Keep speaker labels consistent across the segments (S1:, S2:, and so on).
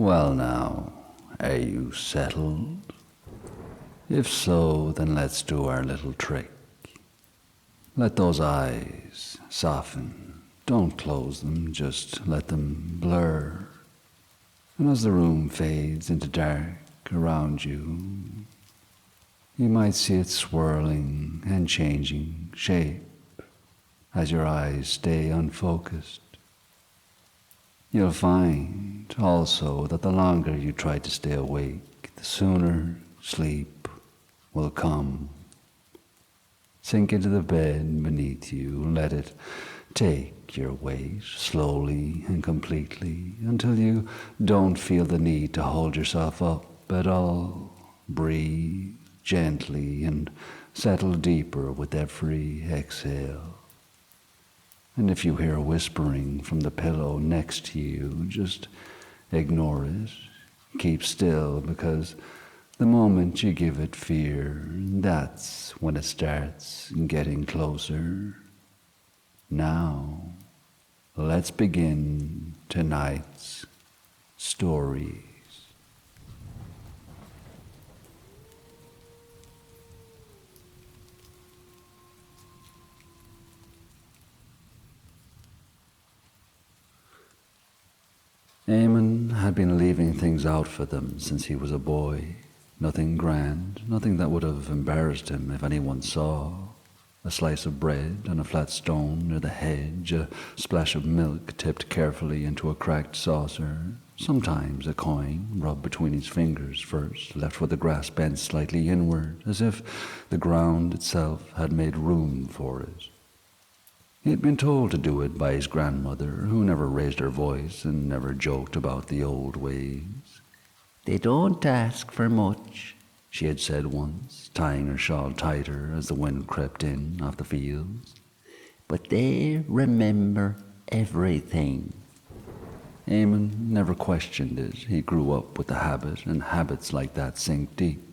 S1: Well now, are you settled? If so, then let's do our little trick. Let those eyes soften. Don't close them, just let them blur. And as the room fades into dark around you, you might see it swirling and changing shape as your eyes stay unfocused. You'll find also that the longer you try to stay awake, the sooner sleep will come. Sink into the bed beneath you and let it take your weight slowly and completely until you don't feel the need to hold yourself up at all. Breathe gently and settle deeper with every exhale. And if you hear whispering from the pillow next to you, just ignore it. Keep still, because the moment you give it fear, that's when it starts getting closer. Now, let's begin tonight's stories. Eamon had been leaving things out for them since he was a boy. Nothing grand, nothing that would have embarrassed him if anyone saw. A slice of bread on a flat stone near the hedge, a splash of milk tipped carefully into a cracked saucer, sometimes a coin rubbed between his fingers first, left where the grass bent slightly inward, as if the ground itself had made room for it. He had been told to do it by his grandmother, who never raised her voice and never joked about the old ways. "They don't ask for much," she had said once, tying her shawl tighter as the wind crept in off the fields. "But they remember everything." Eamon never questioned it. He grew up with the habit, and habits like that sink deep.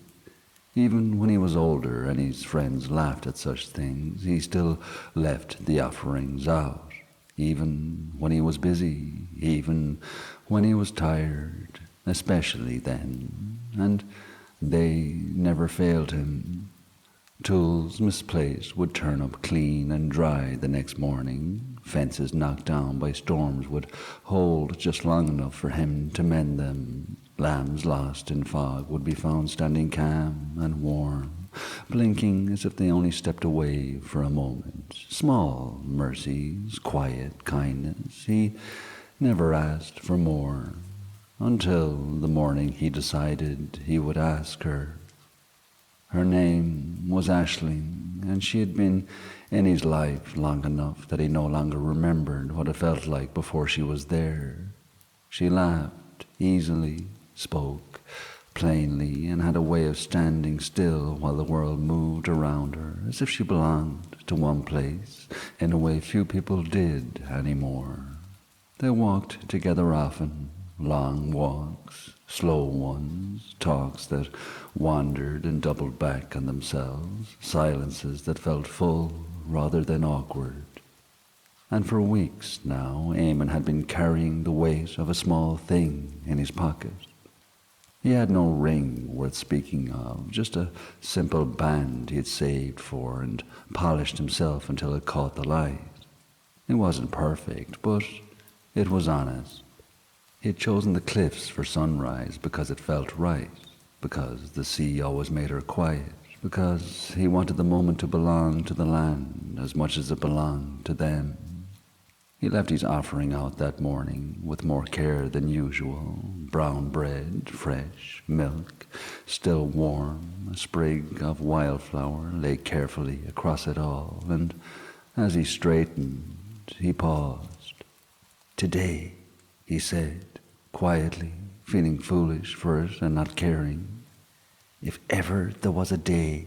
S1: Even when he was older and his friends laughed at such things, he still left the offerings out. Even when he was busy, even when he was tired, especially then, and they never failed him. Tools misplaced would turn up clean and dry the next morning. Fences knocked down by storms would hold just long enough for him to mend them. Lambs lost in fog would be found standing calm and warm, blinking as if they only stepped away for a moment. Small mercies, quiet kindness. He never asked for more, until the morning he decided he would ask her. Her name was Aisling, and she had been in his life long enough that he no longer remembered what it felt like before she was there. She laughed easily, spoke plainly, and had a way of standing still while the world moved around her, as if she belonged to one place in a way few people did anymore. They walked together often, long walks, slow ones, talks that wandered and doubled back on themselves, silences that felt full rather than awkward. And for weeks now, Eamon had been carrying the weight of a small thing in his pocket. He had no ring worth speaking of, just a simple band he had saved for and polished himself until it caught the light. It wasn't perfect, but it was honest. He had chosen the cliffs for sunrise because it felt right, because the sea always made her quiet, because he wanted the moment to belong to the land as much as it belonged to them. He left his offering out that morning with more care than usual. Brown bread, fresh, milk, still warm, a sprig of wildflower lay carefully across it all, and as he straightened, he paused. "Today," he said, quietly, feeling foolish for it and not caring. "If ever there was a day,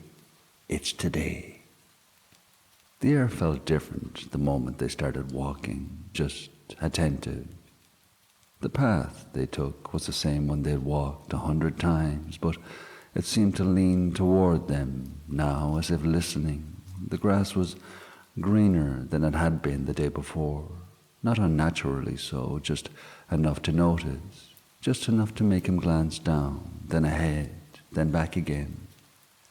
S1: it's today." The air felt different the moment they started walking, just attentive. The path they took was the same one they'd walked 100 times, but it seemed to lean toward them now as if listening. The grass was greener than it had been the day before, not unnaturally so, just enough to notice. just enough to make him glance down, then ahead, then back again.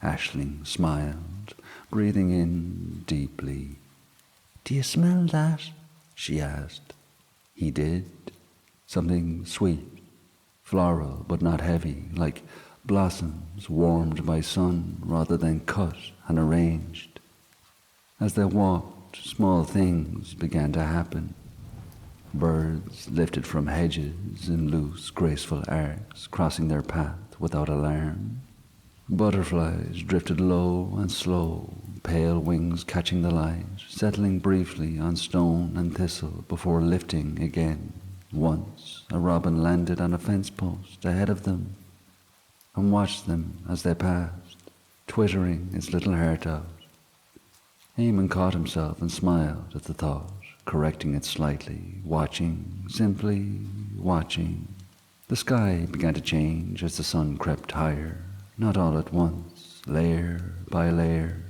S1: Aisling smiled, breathing in deeply. "Do you smell that?" she asked. He did. Something sweet, floral but not heavy, like blossoms warmed by sun rather than cut and arranged. As they walked, small things began to happen. Birds lifted from hedges in loose, graceful arcs, crossing their path without alarm. Butterflies drifted low and slow, pale wings catching the light, settling briefly on stone and thistle before lifting again. Once a robin landed on a fence post ahead of them and watched them as they passed, twittering its little heart out. Eamon caught himself and smiled at the thought, correcting it slightly, watching, simply watching. The sky began to change as the sun crept higher, not all at once, layer by layer,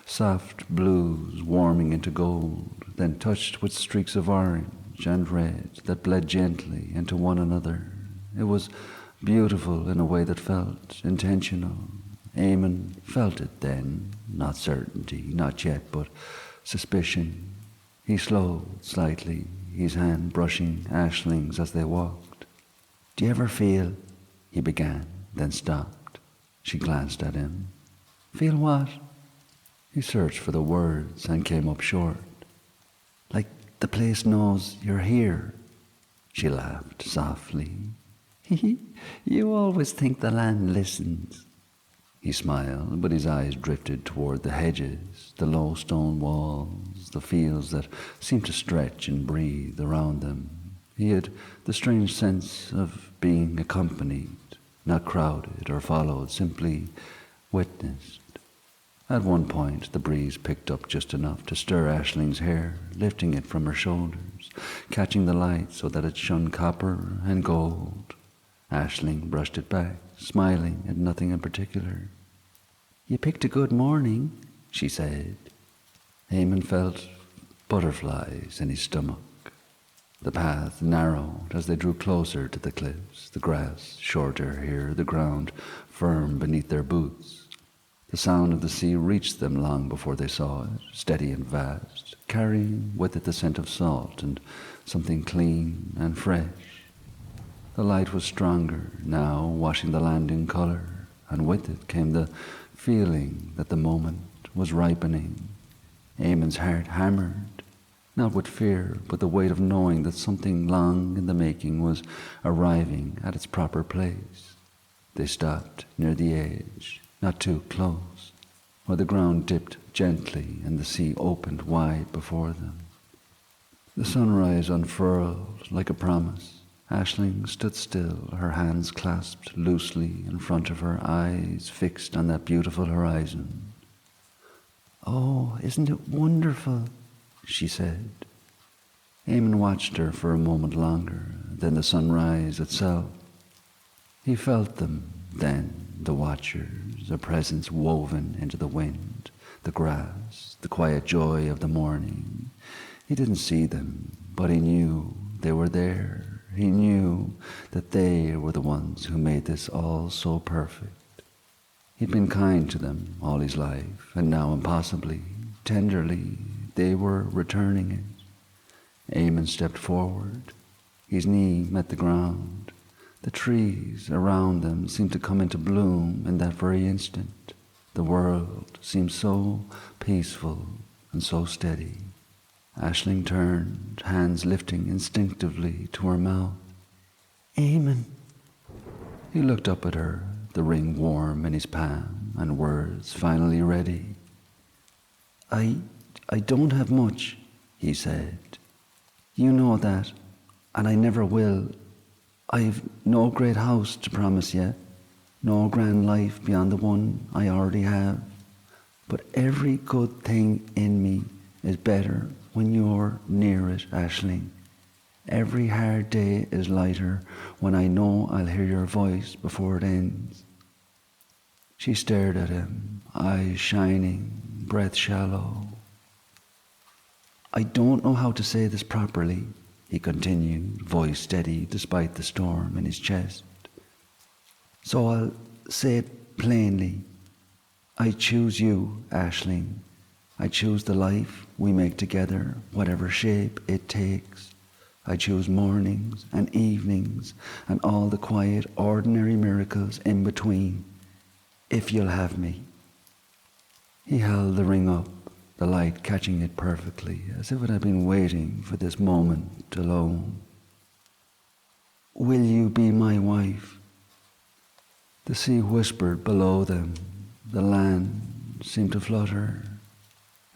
S1: soft blues warming into gold, then touched with streaks of orange and red that bled gently into one another. It was beautiful in a way that felt intentional. Eamon felt it then, not certainty, not yet, but suspicion. He slowed slightly, his hand brushing Aisling's as they walked. "Do you ever feel—" he began, then stopped. She glanced at him. "Feel what?" He searched for the words and came up short. "Like the place knows you're here." She laughed softly. "You always think the land listens." He smiled, but his eyes drifted toward the hedges, the low stone walls, the fields that seemed to stretch and breathe around them. He had the strange sense of being accompanied, not crowded or followed, simply witnessed. At one point, the breeze picked up just enough to stir Aisling's hair, lifting it from her shoulders, catching the light so that it shone copper and gold. Aisling brushed it back, smiling at nothing in particular. "You picked a good morning," she said. Eamon felt butterflies in his stomach. The path narrowed as they drew closer to the cliffs, the grass shorter here, the ground firm beneath their boots. The sound of the sea reached them long before they saw it, steady and vast, carrying with it the scent of salt and something clean and fresh. The light was stronger now, washing the land in color, and with it came the feeling that the moment was ripening. Eamon's heart hammered, not with fear, but the weight of knowing that something long in the making was arriving at its proper place. They stopped near the edge, not too close, where the ground dipped gently and the sea opened wide before them. The sunrise unfurled like a promise. Aisling stood still, her hands clasped loosely in front of her, eyes fixed on that beautiful horizon. "Oh, isn't it wonderful?" she said. Eamon watched her for a moment longer, then the sunrise itself. He felt them then, the watchers, a presence woven into the wind, the grass, the quiet joy of the morning. He didn't see them, but he knew they were there. He knew that they were the ones who made this all so perfect. He'd been kind to them all his life, and now impossibly, tenderly, they were returning it. Eamon stepped forward. His knee met the ground. The trees around them seemed to come into bloom in that very instant. The world seemed so peaceful and so steady. Aisling turned, hands lifting instinctively to her mouth. "Eamon." He looked up at her, the ring warm in his palm, and words finally ready. I don't have much," he said. "You know that, and I never will. I've no great house to promise yet, no grand life beyond the one I already have. But every good thing in me is better when you're near it, Aisling. Every hard day is lighter when I know I'll hear your voice before it ends." She stared at him, eyes shining, breath shallow. "I don't know how to say this properly," he continued, voice steady despite the storm in his chest. So I'll say it plainly. I choose you, Aisling. I choose the life we make together, whatever shape it takes. I choose mornings and evenings and all the quiet, ordinary miracles in between, if you'll have me. He held the ring up, the light catching it perfectly, as if it had been waiting for this moment alone. Will you be my wife? The sea whispered below them. The land seemed to flutter.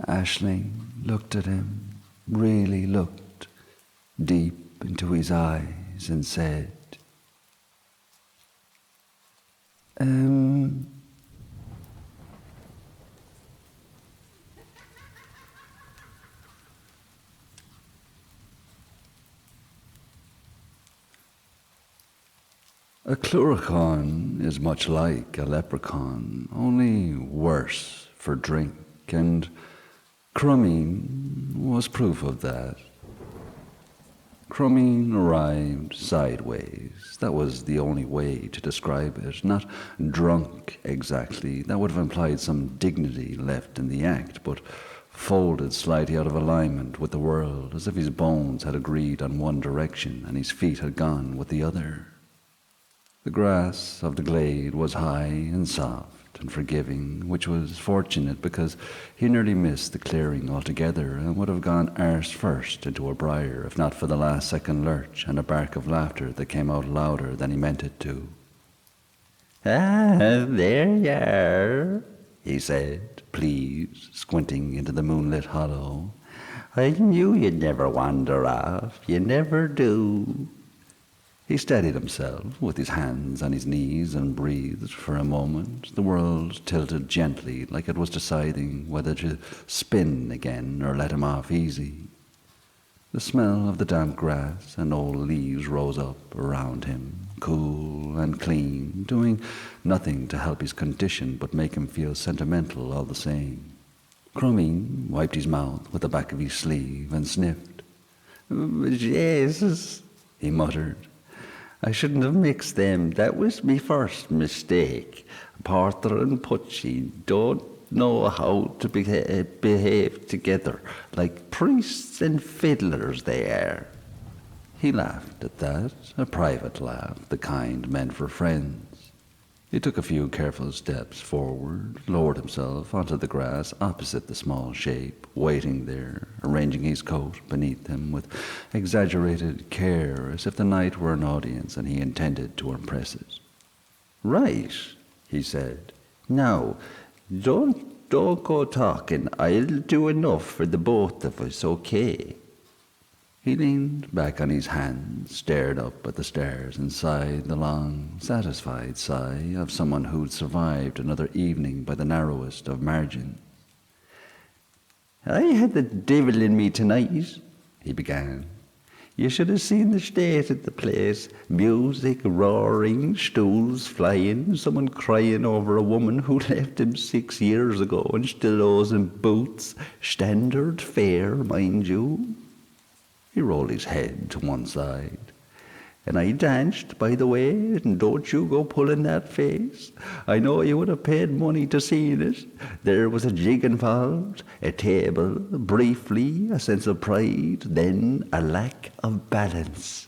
S1: Aisling looked at him, really looked deep into his eyes and said, A Clurichan is much like a leprechaun, only worse for drink, and Crumeen was proof of that. Crumeen arrived sideways. That was the only way to describe it. Not drunk exactly. That would have implied some dignity left in the act, but folded slightly out of alignment with the world, as if his bones had agreed on one direction and his feet had gone with the other. The grass of the glade was high and soft and forgiving, which was fortunate because he nearly missed the clearing altogether and would have gone arse first into a briar if not for the last-second lurch and a bark of laughter that came out louder than he meant it to. "Ah, there you are," he said, pleased, squinting into the moonlit hollow. "I knew you'd never wander off. You never do." He steadied himself with his hands on his knees and breathed for a moment. The world tilted gently, like it was deciding whether to spin again or let him off easy. The smell of the damp grass and old leaves rose up around him, cool and clean, doing nothing to help his condition but make him feel sentimental all the same. Crumeen wiped his mouth with the back of his sleeve and sniffed. "Jesus," he muttered. "I shouldn't have mixed them. That was me first mistake. Porter and Putchie don't know how to behave together, like priests and fiddlers they are." He laughed at that, a private laugh, the kind meant for friends. He took a few careful steps forward, lowered himself onto the grass opposite the small shape, waiting there, arranging his coat beneath him with exaggerated care, as if the night were an audience and he intended to impress it. "Right," he said. "Now, don't go talking. I'll do enough for the both of us, okay?" He leaned back on his hands, stared up at the stars, and sighed the long, satisfied sigh of someone who'd survived another evening by the narrowest of margins. "I had the devil in me tonight," he began. "You should have seen the state of the place. Music roaring, stools flying, someone crying over a woman who left him 6 years ago and still owes him boots. Standard fare, mind you." He rolled his head to one side. "And I danced, by the way, and don't you go pulling that face. I know you would have paid money to see it. There was a jig involved, a table, briefly a sense of pride, then a lack of balance."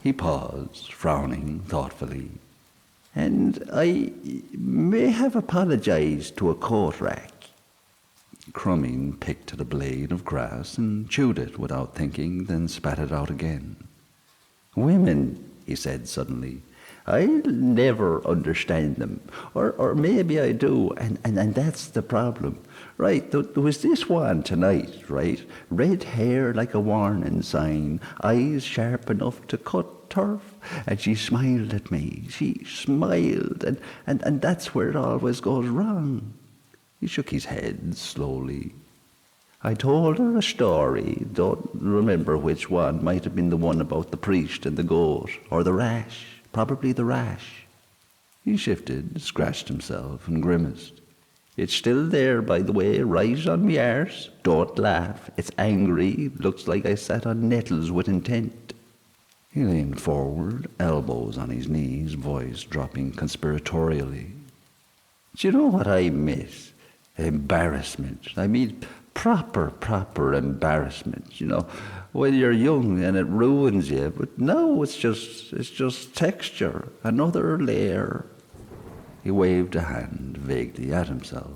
S1: He paused, frowning thoughtfully. "And I may have apologized to a coat rack." Crumeen picked at a blade of grass and chewed it without thinking, then spat it out again. "Women," he said suddenly, "I'll never understand them. Or maybe I do, and that's the problem. Right, there was this one tonight, right? Red hair like a warning sign, eyes sharp enough to cut turf, and she smiled at me. She smiled, and that's where it always goes wrong." He shook his head slowly. "I told her a story, don't remember which one, might have been the one about the priest and the goat, or the rash, probably the rash." He shifted, scratched himself, and grimaced.
S2: It's still there, by the way, right on me arse. Don't laugh. It's angry. Looks like I sat on nettles with intent.
S1: He leaned forward, elbows on his knees, voice dropping conspiratorially.
S2: Do you know what I miss? Embarrassment. I mean, proper embarrassment, when you're young and it ruins you. But now it's just texture, another layer.
S1: He waved a hand vaguely at himself.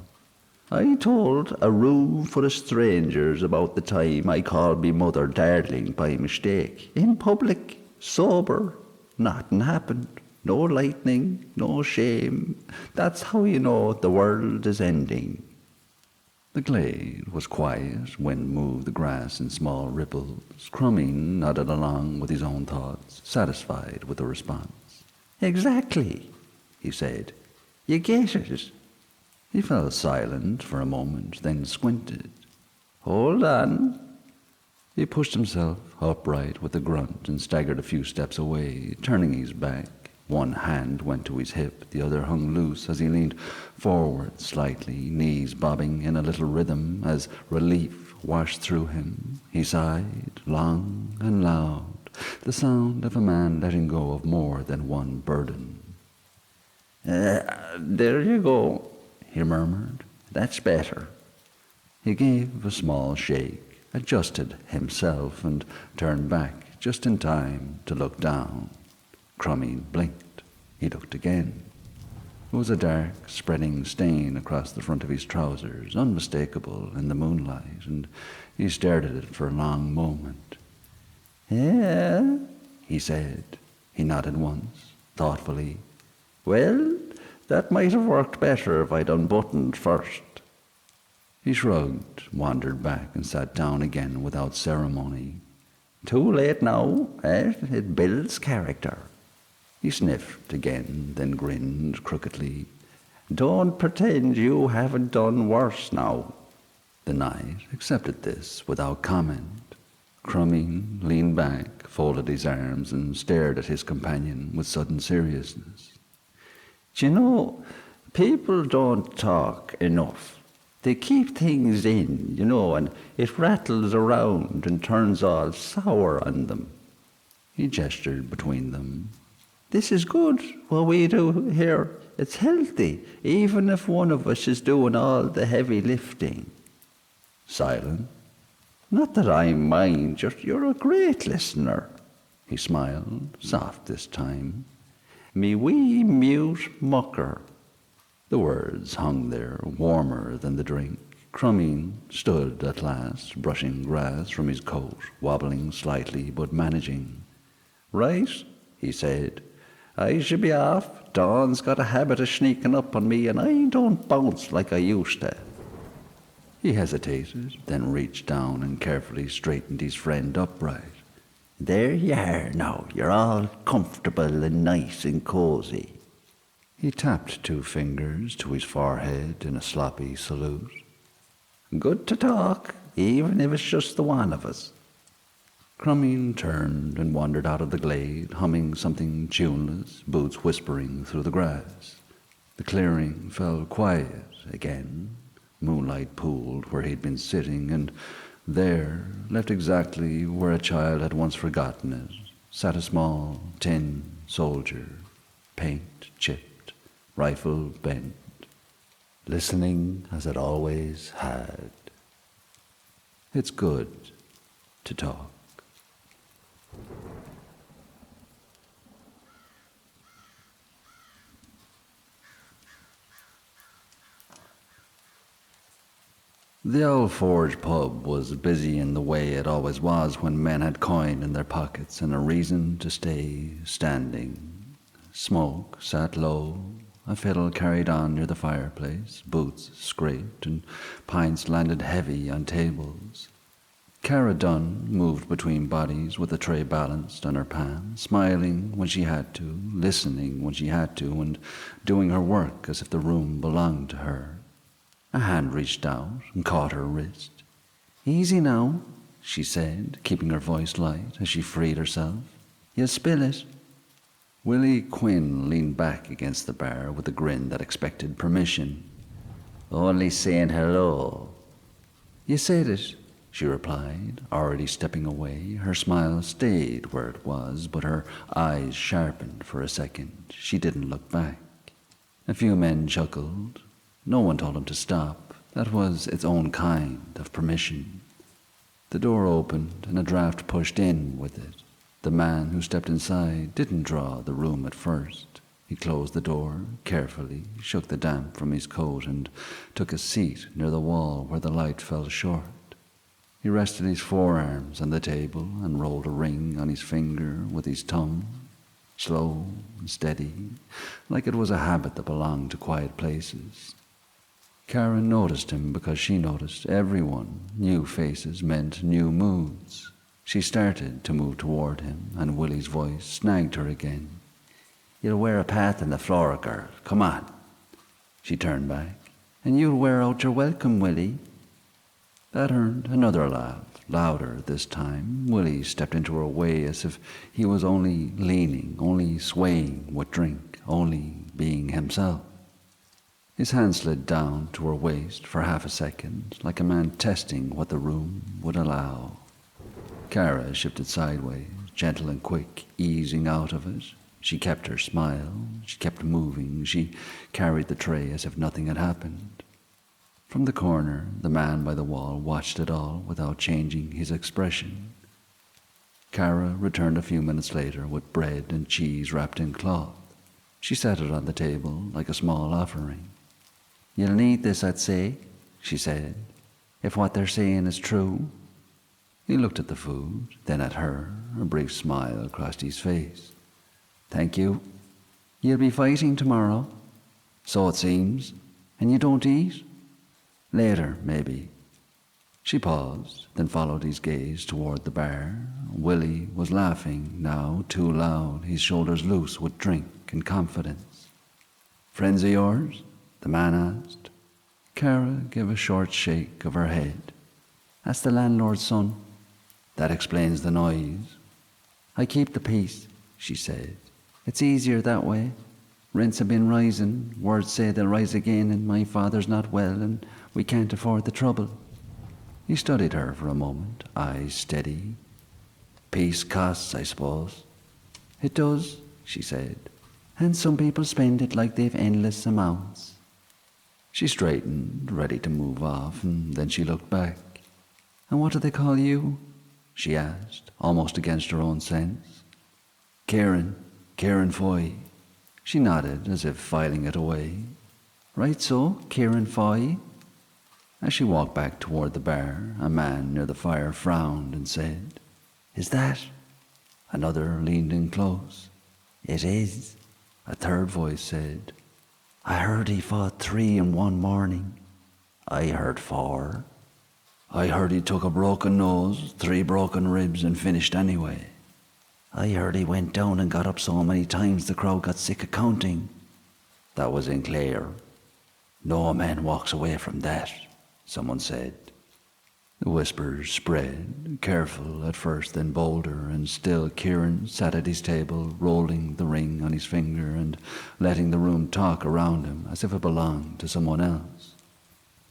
S2: I told a room full of strangers about the time I called me mother darling by mistake. In public, sober. Nothing happened. No lightning, no shame. That's how you know the world is ending.
S1: The glade was quiet. Wind moved the grass in small ripples. Crumming nodded along with his own thoughts, satisfied with the response.
S2: Exactly, he said. You get it.
S1: He fell silent for a moment, then squinted.
S2: Hold on.
S1: He pushed himself upright with a grunt and staggered a few steps away, turning his back. One hand went to his hip, the other hung loose as he leaned forward slightly, knees bobbing in a little rhythm as relief washed through him. He sighed, long and loud, the sound of a man letting go of more than one burden.
S2: There you go, he murmured. That's better.
S1: He gave a small shake, adjusted himself, and turned back just in time to look down. Crummy blinked. He looked again. It was a dark, spreading stain across the front of his trousers, unmistakable in the moonlight, and he stared at it for a long moment.
S2: Yeah,
S1: he said. He nodded once, thoughtfully.
S2: Well, that might have worked better if I'd unbuttoned first.
S1: He shrugged, wandered back, and sat down again without ceremony.
S2: Too late now, eh? It builds character.
S1: He sniffed again, then grinned crookedly.
S2: Don't pretend you haven't done worse now.
S1: The knight accepted this without comment. Crumming leaned back, folded his arms, and stared at his companion with sudden seriousness.
S2: Do you know, people don't talk enough. They keep things in, and it rattles around and turns all sour on them.
S1: He gestured between them.
S2: This is good, what we do here. It's healthy, even if one of us is doing all the heavy lifting.
S1: Silent.
S2: Not that I mind, you're a great listener.
S1: He smiled, soft this time.
S2: Me wee mute mucker.
S1: The words hung there, warmer than the drink. Crumming stood at last, brushing grass from his coat, wobbling slightly but managing.
S2: Right, he said. I should be off. Dawn's got a habit of sneaking up on me, and I don't bounce like I used to.
S1: He hesitated, then reached down and carefully straightened his friend upright.
S2: There you are now. You're all comfortable and nice and cozy.
S1: He tapped 2 fingers to his forehead in a sloppy salute.
S2: Good to talk, even if it's just the one of us.
S1: Crumming turned and wandered out of the glade, humming something tuneless, boots whispering through the grass. The clearing fell quiet again. Moonlight pooled where he'd been sitting, and there, left exactly where a child had once forgotten it, sat a small tin soldier, paint chipped, rifle bent, listening as it always had. It's good to talk. The Old Forge pub was busy in the way it always was when men had coin in their pockets and a reason to stay standing. Smoke sat low, a fiddle carried on near the fireplace, boots scraped, and pints landed heavy on tables. Cara Dunn moved between bodies with a tray balanced on her palm, smiling when she had to, listening when she had to, and doing her work as if the room belonged to her. A hand reached out and caught her wrist. "Easy now," she said, keeping her voice light as she freed herself. "You'll spill it." Willie Quinn leaned back against the bar with a grin that expected permission.
S2: Only saying hello.
S1: You said it, she replied, already stepping away. Her smile stayed where it was, but her eyes sharpened for a second. She didn't look back. A few men chuckled. No one told him to stop. That was its own kind of permission. The door opened and a draft pushed in with it. The man who stepped inside didn't draw the room at first. He closed the door carefully, shook the damp from his coat, and took a seat near the wall where the light fell short. He rested his forearms on the table and rolled a ring on his finger with his tongue, slow and steady, like it was a habit that belonged to quiet places. Karen noticed him because she noticed everyone. New faces meant new moods. She started to move toward him, and Willie's voice snagged her again.
S2: You'll wear a path on the floor, girl. Come on.
S1: She turned back.
S2: And you'll wear out your welcome, Willie.
S1: That earned another laugh, louder this time. Willie stepped into her way as if he was only leaning, only swaying with drink, only being himself. His hand slid down to her waist for half a second, like a man testing what the room would allow. Cara shifted sideways, gentle and quick, easing out of it. She kept her smile. She kept moving. She carried the tray as if nothing had happened. From the corner, the man by the wall watched it all without changing his expression. Cara returned a few minutes later with bread and cheese wrapped in cloth. She set it on the table like a small offering.
S2: You'll need this, I'd say, she said, if what they're saying is true.
S1: He looked at the food, then at her. A brief smile crossed his face.
S2: Thank you.
S1: You'll be fighting tomorrow.
S2: So it seems.
S1: And you don't eat?
S2: Later, maybe.
S1: She paused, then followed his gaze toward the bar. Willie was laughing, now too loud, his shoulders loose with drink and confidence. Friends of yours? The man asked. Cara gave a short shake of her head.
S2: That's the landlord's son.
S1: That explains the noise.
S2: I keep the peace, she said. It's easier that way. Rents have been rising. Words say they'll rise again, and my father's not well, and we can't afford the trouble.
S1: He studied her for a moment, eyes steady. Peace costs, I suppose.
S2: It does, she said. And some people spend it like they've endless amounts.
S1: She straightened, ready to move off, and then she looked back.
S2: And what do they call you?
S1: She asked, almost against her own sense. Kieran Foy. She nodded, as if filing it away.
S2: Right so, Kieran Foy.
S1: As she walked back toward the bar, a man near the fire frowned and said,
S2: Is that?
S1: Another leaned in close.
S2: It is.
S1: A third voice said,
S2: I heard he fought 3 in one morning.
S1: I heard 4. I heard he took a broken nose, 3 broken ribs, and finished anyway.
S2: I heard he went down and got up so many times the crowd got sick of counting.
S1: That was in Clare. No man walks away from that, someone said. The whispers spread, careful at first, then bolder, and still Kieran sat at his table, rolling the ring on his finger and letting the room talk around him as if it belonged to someone else.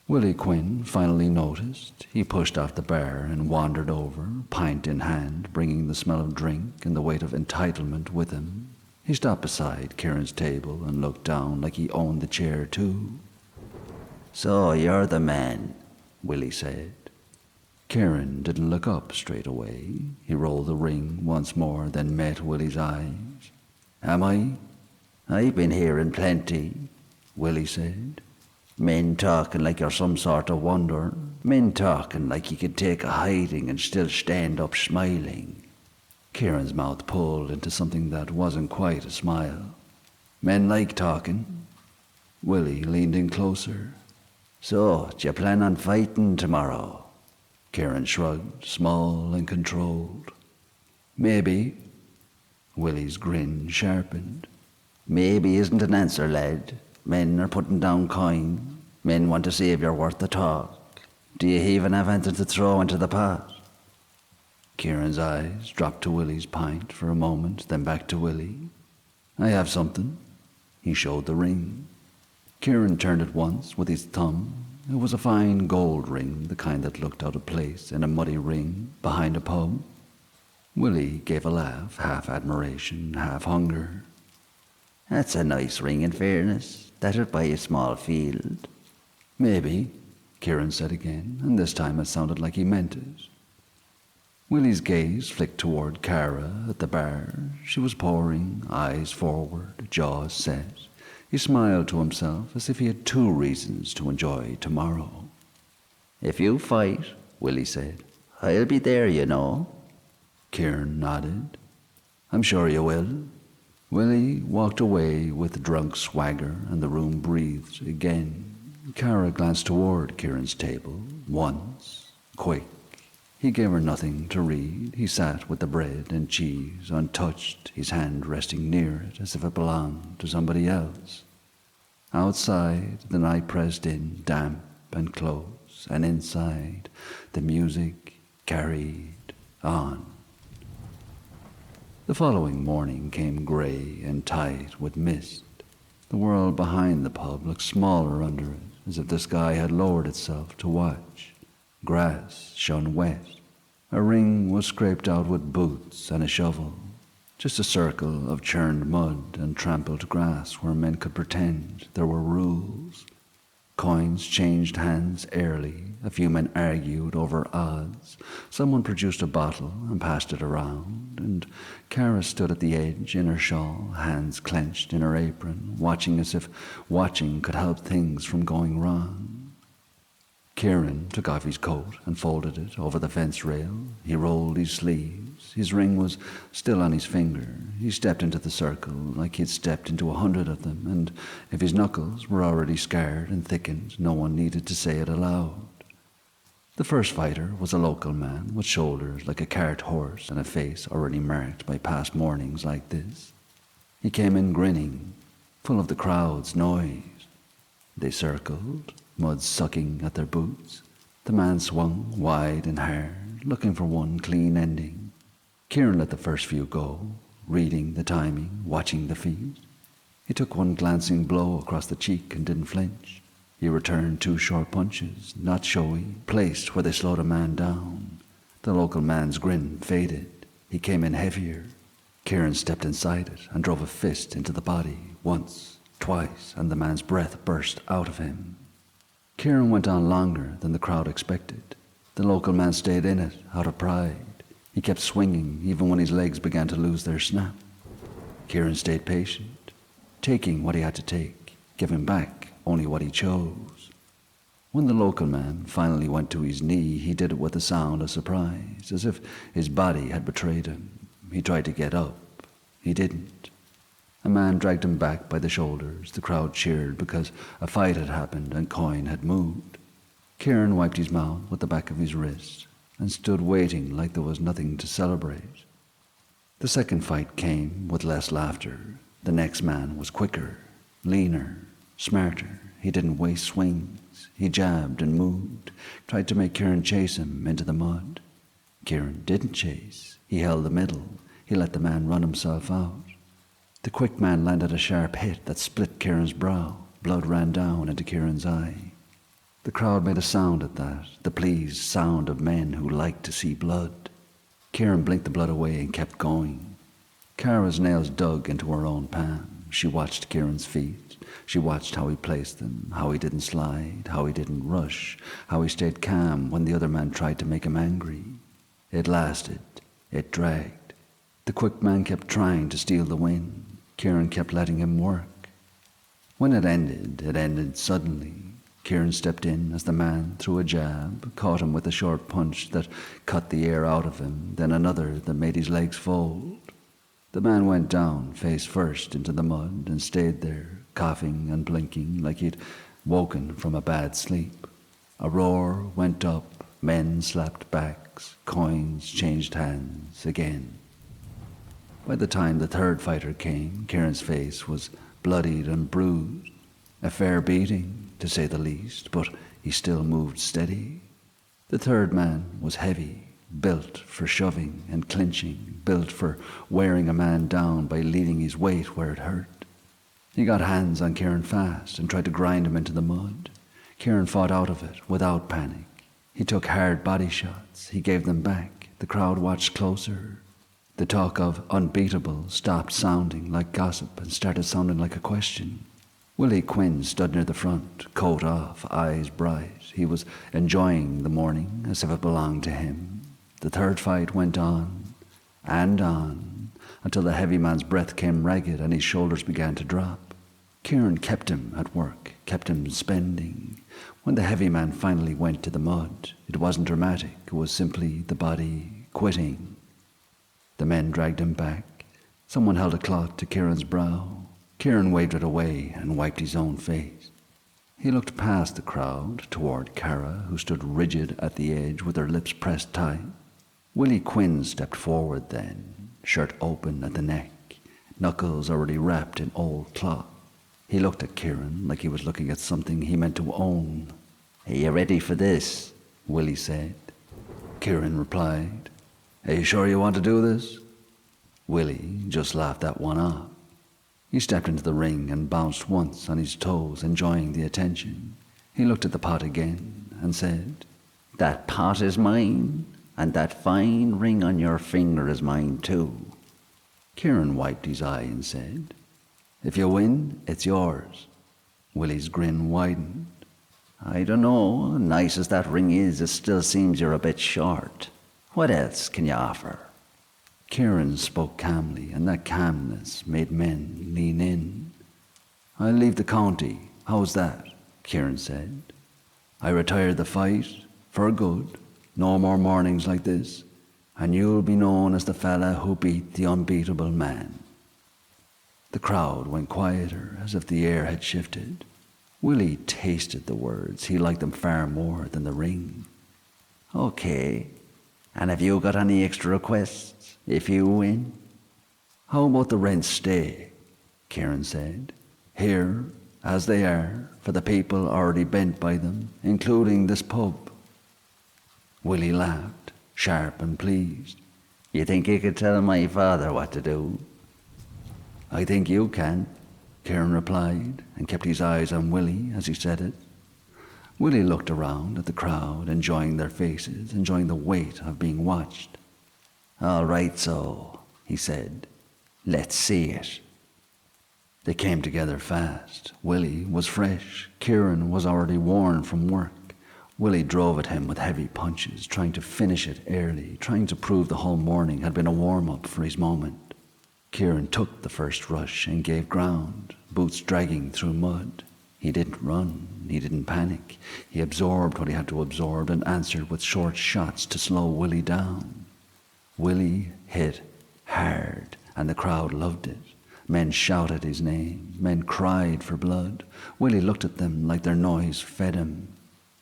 S1: Willie Quinn finally noticed. He pushed off the bar and wandered over, pint in hand, bringing the smell of drink and the weight of entitlement with him. He stopped beside Kieran's table and looked down like he owned the chair too.
S2: So you're the man, Willie said.
S1: Kieran didn't look up straight away. He rolled the ring once more, then met Willie's eyes. Am I?
S2: I've been hearing plenty, Willie said. Men talking like you're some sort of wonder. Men talking like you could take a hiding and still stand up smiling.
S1: Kieran's mouth pulled into something that wasn't quite a smile. Men like talking. Willie leaned in closer.
S2: So, do you plan on fighting tomorrow?
S1: Kieran shrugged, small and controlled. Maybe. Willie's grin sharpened.
S2: Maybe isn't an answer, lad. Men are putting down coin. Men want to see if you're worth the talk. Do you even have anything to throw into the pot?
S1: Kieran's eyes dropped to Willie's pint for a moment, then back to Willie. I have something. He showed the ring. Kieran turned it once with his thumb. It was a fine gold ring, the kind that looked out of place in a muddy ring behind a pub. Willie gave a laugh, half admiration, half hunger.
S2: That's a nice ring, in fairness. That'd buy a small field.
S1: Maybe, Kieran said again, and this time it sounded like he meant it. Willie's gaze flicked toward Cara at the bar. She was pouring, eyes forward, jaws set. He smiled to himself as if he had 2 reasons to enjoy tomorrow.
S2: If you fight, Willie said, I'll be there, you know.
S1: Kieran nodded. I'm sure you will. Willie walked away with drunk swagger, and the room breathed again. Cara glanced toward Kieran's table once, quick. He gave her nothing to read. He sat with the bread and cheese untouched, his hand resting near it as if it belonged to somebody else. Outside, the night pressed in, damp and close, and inside, the music carried on. The following morning came grey and tight with mist. The world behind the pub looked smaller under it, as if the sky had lowered itself to watch. Grass shone wet. A ring was scraped out with boots and a shovel. Just a circle of churned mud and trampled grass where men could pretend there were rules. Coins changed hands airily. A few men argued over odds. Someone produced a bottle and passed it around, and Cara stood at the edge in her shawl, hands clenched in her apron, watching as if watching could help things from going wrong. Kieran took off his coat and folded it over the fence rail. He rolled his sleeves. His ring was still on his finger. He stepped into the circle like he'd stepped into 100 of them, and if his knuckles were already scarred and thickened, no one needed to say it aloud. The first fighter was a local man with shoulders like a cart horse and a face already marked by past mornings like this. He came in grinning, full of the crowd's noise. They circled, mud sucking at their boots. The man swung wide and hard, looking for one clean ending. Kieran let the first few go, reading the timing, watching the feet. He took one glancing blow across the cheek and didn't flinch. He returned 2 short punches, not showy, placed where they slowed a man down. The local man's grin faded. He came in heavier. Kieran stepped inside it and drove a fist into the body once, twice, and the man's breath burst out of him. Kieran went on longer than the crowd expected. The local man stayed in it, out of pride. He kept swinging even when his legs began to lose their snap. Kieran stayed patient, taking what he had to take, giving back only what he chose. When the local man finally went to his knee, he did it with a sound of surprise, as if his body had betrayed him. He tried to get up. He didn't. A man dragged him back by the shoulders. The crowd cheered because a fight had happened and coin had moved. Kieran wiped his mouth with the back of his wrist and stood waiting like there was nothing to celebrate. The second fight came with less laughter. The next man was quicker, leaner, smarter. He didn't waste swings. He jabbed and moved, tried to make Kieran chase him into the mud. Kieran didn't chase. He held the middle. He let the man run himself out. The quick man landed a sharp hit that split Kieran's brow. Blood ran down into Kieran's eye. The crowd made a sound at that, the pleased sound of men who liked to see blood. Kieran blinked the blood away and kept going. Cara's nails dug into her own palm. She watched Kieran's feet. She watched how he placed them, how he didn't slide, how he didn't rush, how he stayed calm when the other man tried to make him angry. It lasted. It dragged. The quick man kept trying to steal the win. Kieran kept letting him work. When it ended suddenly. Kieran stepped in as the man threw a jab, caught him with a short punch that cut the air out of him, then another that made his legs fold. The man went down, face first, into the mud and stayed there, coughing and blinking like he'd woken from a bad sleep. A roar went up, men slapped backs, coins changed hands again. By the time the third fighter came, Kieran's face was bloodied and bruised. A fair beating, to say the least, but he still moved steady. The third man was heavy, built for shoving and clinching, built for wearing a man down by leaving his weight where it hurt. He got hands on Kieran fast and tried to grind him into the mud. Kieran fought out of it without panic. He took hard body shots. He gave them back. The crowd watched closer. The talk of unbeatable stopped sounding like gossip and started sounding like a question. Willie Quinn stood near the front, coat off, eyes bright. He was enjoying the morning as if it belonged to him. The third fight went on, until the heavy man's breath came ragged and his shoulders began to drop. Kieran kept him at work, kept him spending. When the heavy man finally went to the mud, it wasn't dramatic, it was simply the body quitting. The men dragged him back. Someone held a cloth to Kieran's brow. Kieran waved it away and wiped his own face. He looked past the crowd toward Cara, who stood rigid at the edge with her lips pressed tight. Willie Quinn stepped forward then, shirt open at the neck, knuckles already wrapped in old cloth. He looked at Kieran like he was looking at something he meant to own. "Are you ready for this?" Willie said. Kieran replied, "Are you sure you want to do this?" Willie just laughed that one off. He stepped into the ring and bounced once on his toes, enjoying the attention. He looked at the pot again and said, "That pot is mine, and that fine ring on your finger is mine too." Kieran wiped his eye and said, "If you win, it's yours." Willie's grin widened. "I don't know, nice as that ring is, it still seems you're a bit short. What else can you offer?" Kieran spoke calmly, and that calmness made men lean in. "I'll leave the county. How's that?" Kieran said. "I retired the fight, for good. No more mornings like this, and you'll be known as the fella who beat the unbeatable man." The crowd went quieter, as if the air had shifted. Willie tasted the words. He liked them far more than the ring. "Okay, and have you got any extra requests if you win?" "How about the rents stay?" Kieran said. "Here, as they are, for the people already bent by them, including this pub." Willie laughed, sharp and pleased. "You think you could tell my father what to do?" "I think you can," Kieran replied, and kept his eyes on Willie as he said it. Willie looked around at the crowd, enjoying their faces, enjoying the weight of being watched. "All right, so," he said. "Let's see it." They came together fast. Willie was fresh. Kieran was already worn from work. Willie drove at him with heavy punches, trying to finish it early, trying to prove the whole morning had been a warm-up for his moment. Kieran took the first rush and gave ground, boots dragging through mud. He didn't run. He didn't panic. He absorbed what he had to absorb and answered with short shots to slow Willie down. Willie hit hard, and the crowd loved it. Men shouted his name. Men cried for blood. Willie looked at them like their noise fed him.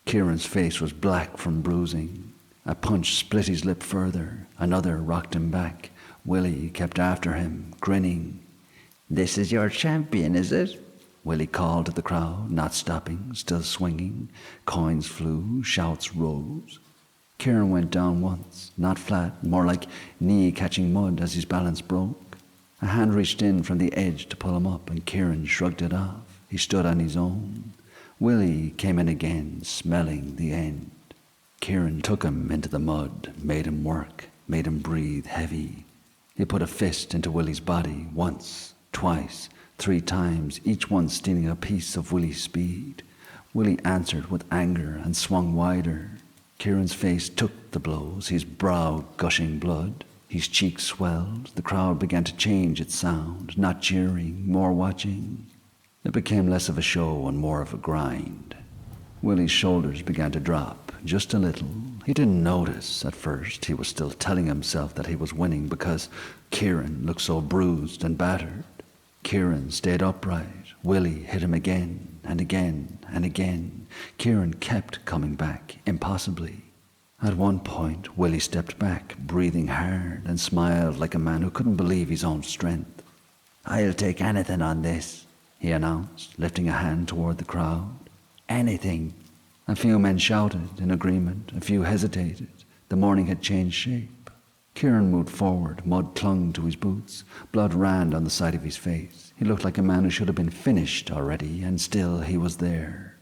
S1: Kieran's face was black from bruising. A punch split his lip further. Another rocked him back. Willie kept after him, grinning. "This is your champion, is it?" Willie called to the crowd, not stopping, still swinging. Coins flew, shouts rose. Kieran went down once, not flat, more like knee catching mud as his balance broke. A hand reached in from the edge to pull him up, and Kieran shrugged it off. He stood on his own. Willie came in again, smelling the end. Kieran took him into the mud, made him work, made him breathe heavy. He put a fist into Willie's body once, twice, 3 times, each one stealing a piece of Willie's speed. Willie answered with anger and swung wider. Kieran's face took the blows, his brow gushing blood. His cheeks swelled. The crowd began to change its sound, not cheering, more watching. It became less of a show and more of a grind. Willie's shoulders began to drop, just a little. He didn't notice at first. He was still telling himself that he was winning because Kieran looked so bruised and battered. Kieran stayed upright. Willie hit him again and again and again. Kieran kept coming back, impossibly. At one point, Willie stepped back, breathing hard, and smiled like a man who couldn't believe his own strength. "I'll take anything on this," he announced, lifting a hand toward the crowd. "Anything." A few men shouted in agreement. A few hesitated. The morning had changed shape. Kieran moved forward. Mud clung to his boots. Blood ran down the side of his face. He looked like a man who should have been finished already, and still he was there.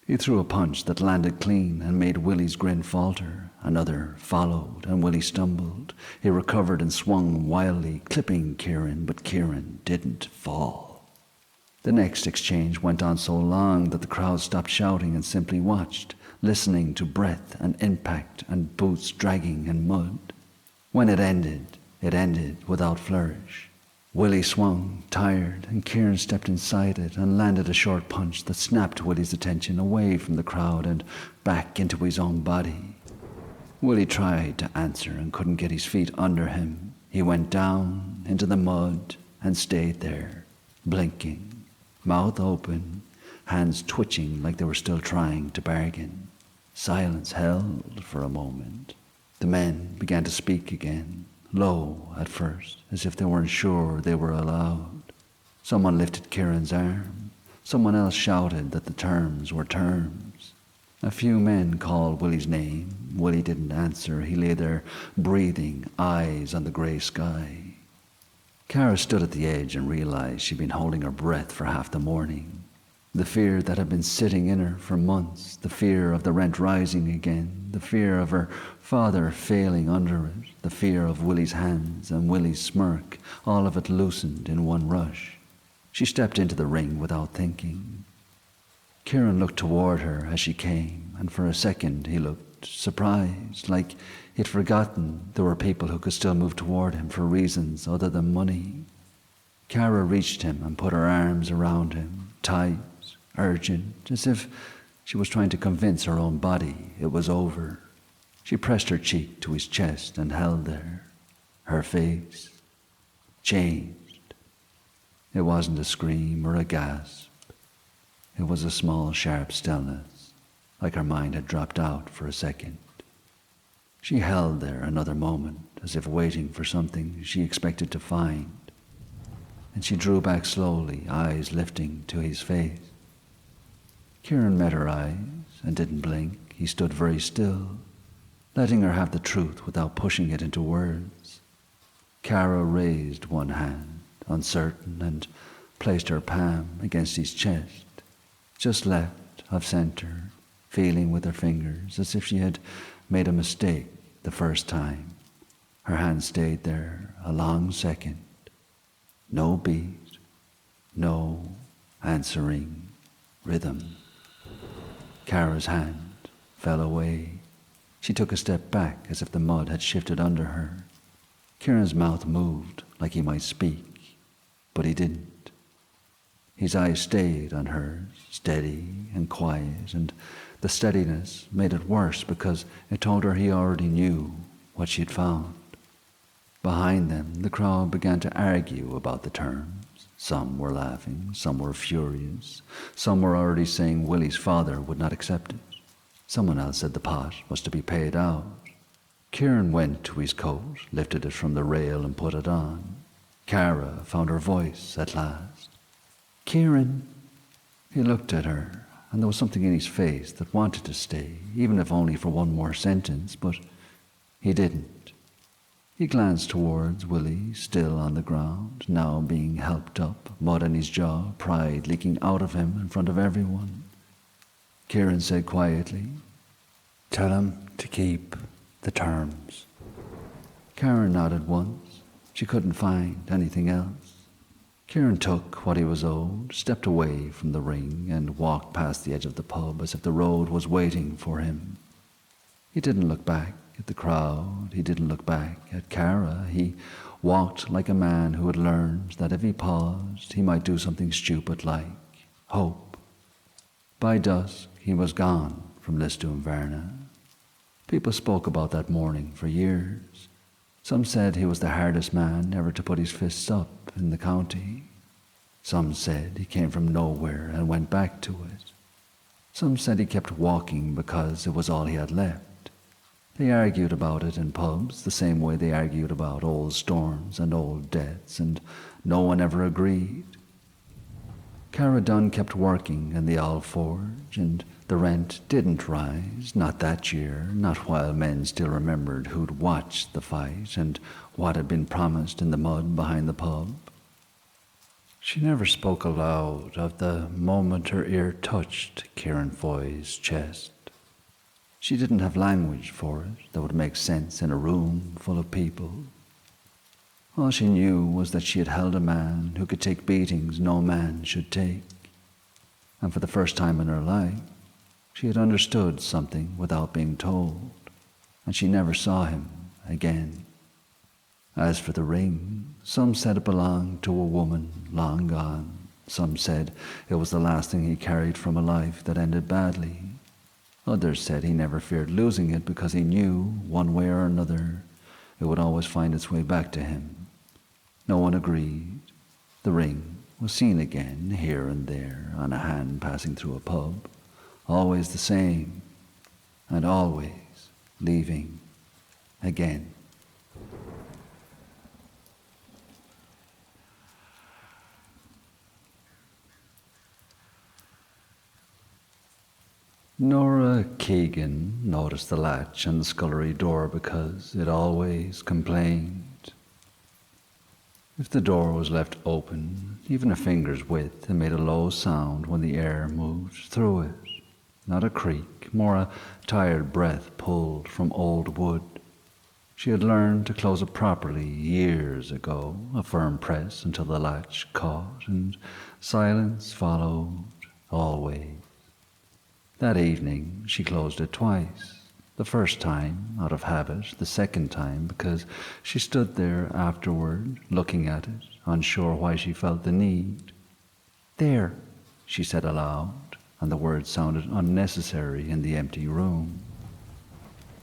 S1: He threw a punch that landed clean and made Willie's grin falter. Another followed, and Willie stumbled. He recovered and swung wildly, clipping Kieran, but Kieran didn't fall. The next exchange went on so long that the crowd stopped shouting and simply watched, listening to breath and impact and boots dragging in mud. When it ended without flourish. Willie swung, tired, and Kieran stepped inside it and landed a short punch that snapped Willie's attention away from the crowd and back into his own body. Willie tried to answer and couldn't get his feet under him. He went down into the mud and stayed there, blinking, mouth open, hands twitching like they were still trying to bargain. Silence held for a moment. The men began to speak again, low at first, as if they weren't sure they were allowed. Someone lifted Kieran's arm. Someone else shouted that the terms were terms. A few men called Willie's name. Willie didn't answer. He lay there, breathing, eyes on the grey sky. Cara stood at the edge and realized she'd been holding her breath for half the morning. The fear that had been sitting in her for months, the fear of the rent rising again, the fear of her father failing under it, the fear of Willie's hands and Willie's smirk, all of it loosened in one rush. She stepped into the ring without thinking. Kieran looked toward her as she came, and for a second he looked surprised, like he'd forgotten there were people who could still move toward him for reasons other than money. Cara reached him and put her arms around him, tight, urgent, as if she was trying to convince her own body it was over. She pressed her cheek to his chest and held there. Her face changed. It wasn't a scream or a gasp. It was a small, sharp stillness, like her mind had dropped out for a second. She held there another moment, as if waiting for something she expected to find. And she drew back slowly, eyes lifting to his face. Kieran met her eyes and didn't blink. He stood very still, letting her have the truth without pushing it into words. Cara raised one hand, uncertain, and placed her palm against his chest, just left of center, feeling with her fingers as if she had made a mistake the first time. Her hand stayed there a long second. No beat, no answering rhythm. Cara's hand fell away. She took a step back as if the mud had shifted under her. Kieran's mouth moved like he might speak, but he didn't. His eyes stayed on hers, steady and quiet, and the steadiness made it worse because it told her he already knew what she'd found. Behind them, the crowd began to argue about the terms. Some were laughing, some were furious, some were already saying Willie's father would not accept it. Someone else said the pot was to be paid out. Kieran went to his coat, lifted it from the rail and put it on. Cara found her voice at last. "Kieran." He looked at her, and there was something in his face that wanted to stay, even if only for one more sentence, but he didn't. He glanced towards Willie, still on the ground, now being helped up, mud in his jaw, pride leaking out of him in front of everyone. Kieran said quietly, "Tell him to keep the terms." Karen nodded once. She couldn't find anything else. Kieran took what he was owed, stepped away from the ring, and walked past the edge of the pub as if the road was waiting for him. He didn't look back at the crowd. He didn't look back at Cara. He walked like a man who had learned that if he paused, he might do something stupid like hope. By dusk, he was gone from Lisdoonvarna. People spoke about that morning for years. Some said he was the hardest man ever to put his fists up in the county. Some said he came from nowhere and went back to it. Some said he kept walking because it was all he had left. They argued about it in pubs the same way they argued about old storms and old debts, and no one ever agreed. Cara Dunn kept working in the Owl Forge, and the rent didn't rise, not that year, not while men still remembered who'd watched the fight and what had been promised in the mud behind the pub. She never spoke aloud of the moment her ear touched Kieran Foy's chest. She didn't have language for it that would make sense in a room full of people. All she knew was that she had held a man who could take beatings no man should take. And for the first time in her life, she had understood something without being told, and she never saw him again. As for the ring, some said it belonged to a woman long gone. Some said it was the last thing he carried from a life that ended badly. Others said he never feared losing it because he knew, one way or another, it would always find its way back to him. No one agreed. The ring was seen again, here and there, on a hand passing through a pub, always the same, and always leaving again. Nora Keegan noticed the latch on the scullery door because it always complained. If the door was left open, even a finger's width, it made a low sound when the air moved through it. Not a creak, more a tired breath pulled from old wood. She had learned to close it properly years ago, a firm press until the latch caught, and silence followed, always. That evening she closed it twice. The first time, out of habit, the second time because she stood there afterward, looking at it, unsure why she felt the need. "There," she said aloud, and the words sounded unnecessary in the empty room.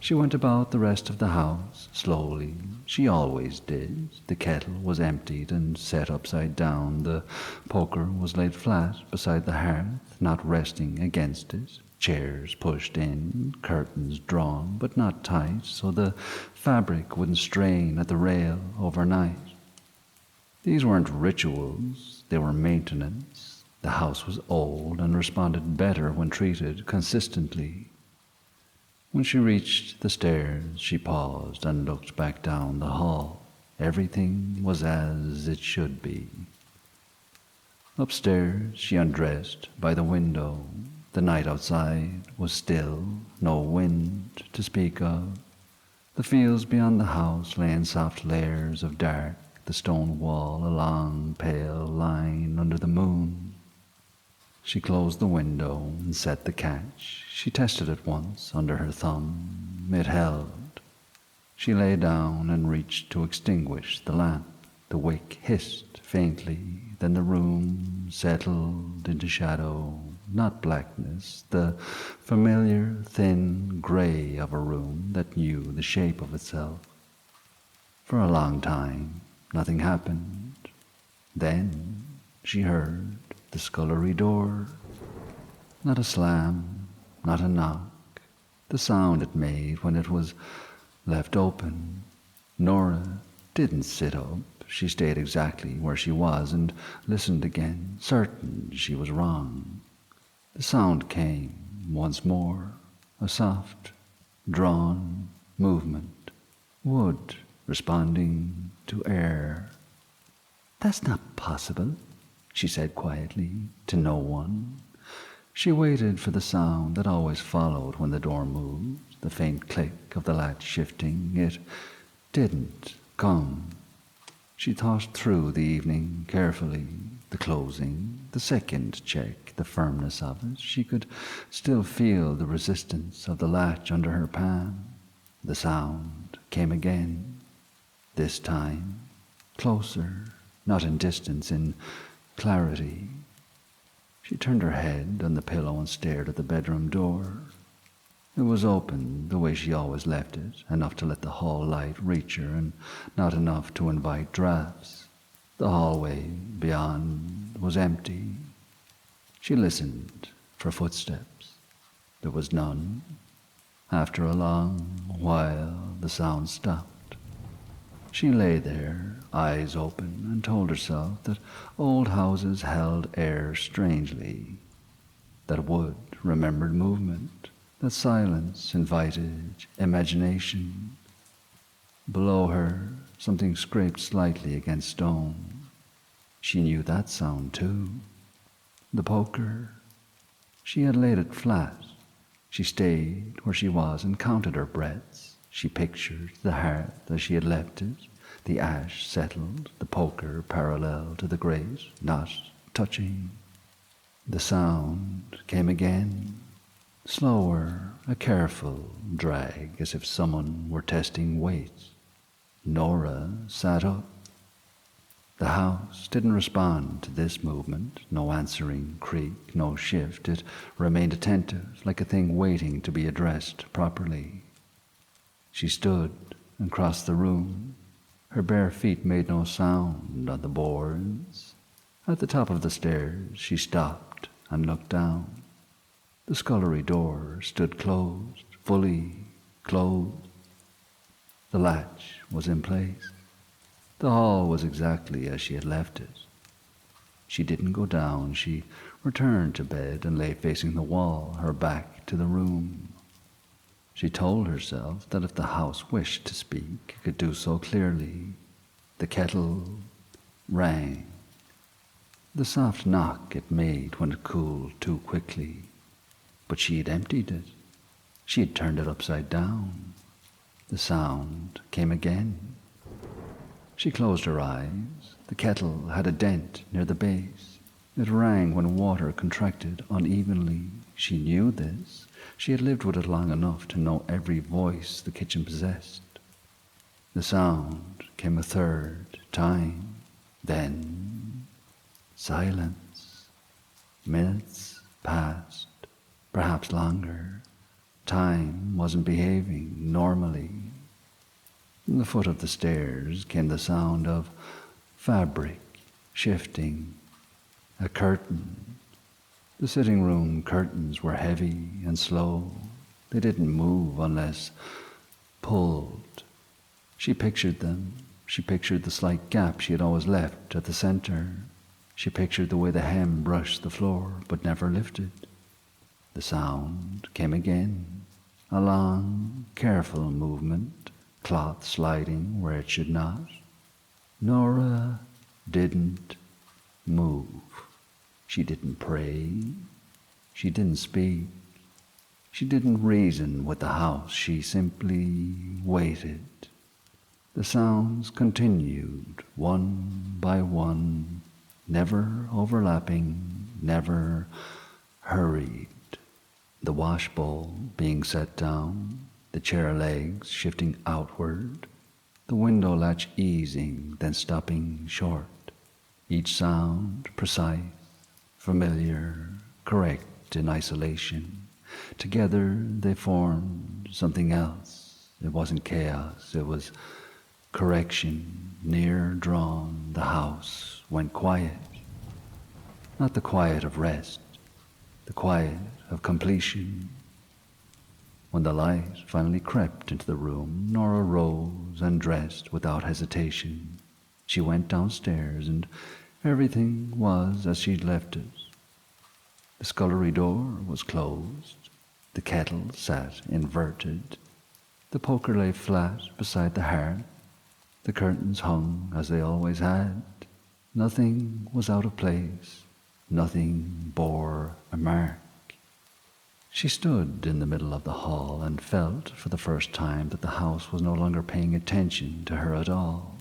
S1: She went about the rest of the house, slowly. She always did. The kettle was emptied and set upside down. The poker was laid flat beside the hearth, not resting against it. Chairs pushed in, curtains drawn, but not tight, so the fabric wouldn't strain at the rail overnight. These weren't rituals, they were maintenance. The house was old and responded better when treated consistently. When she reached the stairs, she paused and looked back down the hall. Everything was as it should be. Upstairs, she undressed by the window. The night outside was still, no wind to speak of. The fields beyond the house lay in soft layers of dark, the stone wall a long, pale line under the moon. She closed the window and set the catch. She tested it once under her thumb. It held. She lay down and reached to extinguish the lamp. The wick hissed faintly. Then the room settled into shadow, not blackness, the familiar thin gray of a room that knew the shape of itself. For a long time, nothing happened. Then she heard the scullery door. Not a slam, not a knock. The sound it made when it was left open. Nora didn't sit up. She stayed exactly where she was and listened again, certain she was wrong. The sound came once more, a soft, drawn movement. Wood responding to air. "That's not possible," she said quietly, to no one. She waited for the sound that always followed when the door moved, the faint click of the latch shifting. It didn't come. She thought through the evening carefully, the closing, the second check, the firmness of it. She could still feel the resistance of the latch under her palm. The sound came again, this time closer, not in distance, in clarity. She turned her head on the pillow and stared at the bedroom door. It was open the way she always left it, enough to let the hall light reach her and not enough to invite drafts. The hallway beyond was empty. She listened for footsteps. There was none. After a long while, the sound stopped. She lay there, eyes open, and told herself that old houses held air strangely, that wood remembered movement. That silence invited imagination. Below her, something scraped slightly against stone. She knew that sound too. The poker. She had laid it flat. She stayed where she was and counted her breaths. She pictured the hearth as she had left it, the ash settled, the poker parallel to the grate, not touching. The sound came again, slower, a careful drag, as if someone were testing weight. Nora sat up. The house didn't respond to this movement, no answering creak, no shift. It remained attentive, like a thing waiting to be addressed properly. She stood and crossed the room. Her bare feet made no sound on the boards. At the top of the stairs, she stopped and looked down. The scullery door stood closed, fully closed. The latch was in place. The hall was exactly as she had left it. She didn't go down. She returned to bed and lay facing the wall, her back to the room. She told herself that if the house wished to speak, it could do so clearly. The kettle rang. The soft knock it made when it cooled too quickly. But she had emptied it. She had turned it upside down. The sound came again. She closed her eyes. The kettle had a dent near the base. It rang when water contracted unevenly. She knew this. She had lived with it long enough to know every voice the kitchen possessed. The sound came a third time. Then silence. Minutes passed, perhaps longer. Time wasn't behaving normally. From the foot of the stairs came the sound of fabric shifting. A curtain. The sitting room curtains were heavy and slow. They didn't move unless pulled. She pictured them. She pictured the slight gap she had always left at the center. She pictured the way the hem brushed the floor but never lifted. The sound came again. A long, careful movement, cloth sliding where it should not. Nora didn't move. She didn't pray. She didn't speak. She didn't reason with the house. She simply waited. The sounds continued, one by one, never overlapping, never hurried. The wash bowl being set down, the chair legs shifting outward, the window latch easing, then stopping short. Each sound precise, familiar, correct in isolation. Together they formed something else. It wasn't chaos, it was correction. Near drawn, the house went quiet. Not the quiet of rest, the quiet of completion. When the light finally crept into the room, Nora rose and dressed without hesitation. She went downstairs, and everything was as she'd left it. The scullery door was closed. The kettle sat inverted. The poker lay flat beside the hearth. The curtains hung as they always had. Nothing was out of place. Nothing bore a mark. She stood in the middle of the hall and felt for the first time that the house was no longer paying attention to her at all.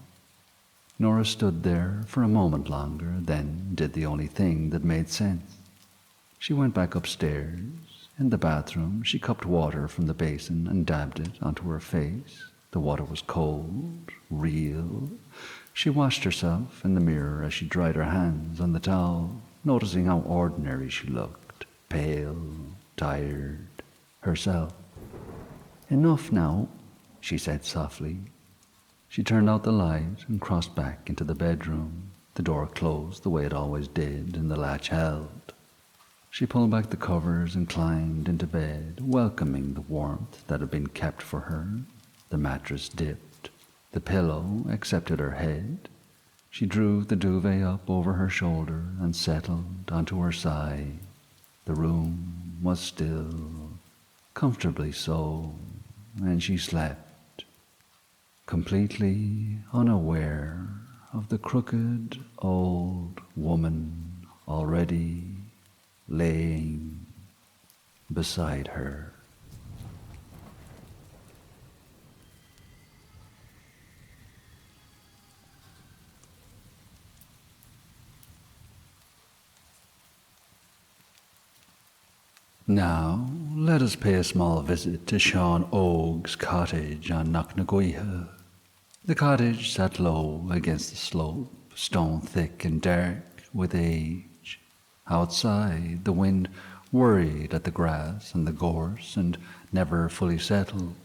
S1: Nora stood there for a moment longer, then did the only thing that made sense. She went back upstairs. In the bathroom, she cupped water from the basin and dabbed it onto her face. The water was cold, real. She washed herself in the mirror as she dried her hands on the towel, noticing how ordinary she looked, pale, tired, herself. "Enough now," she said softly. She turned out the light and crossed back into the bedroom. The door closed the way it always did, and the latch held. She pulled back the covers and climbed into bed, welcoming the warmth that had been kept for her. The mattress dipped. The pillow accepted her head. She drew the duvet up over her shoulder and settled onto her side. The room was still, comfortably so, and she slept, completely unaware of the crooked old woman already laying beside her. Now, let us pay a small visit to Sean Ogue's cottage on Knocknagoyha. The cottage sat low against the slope, stone thick and dark with age. Outside, the wind worried at the grass and the gorse and never fully settled.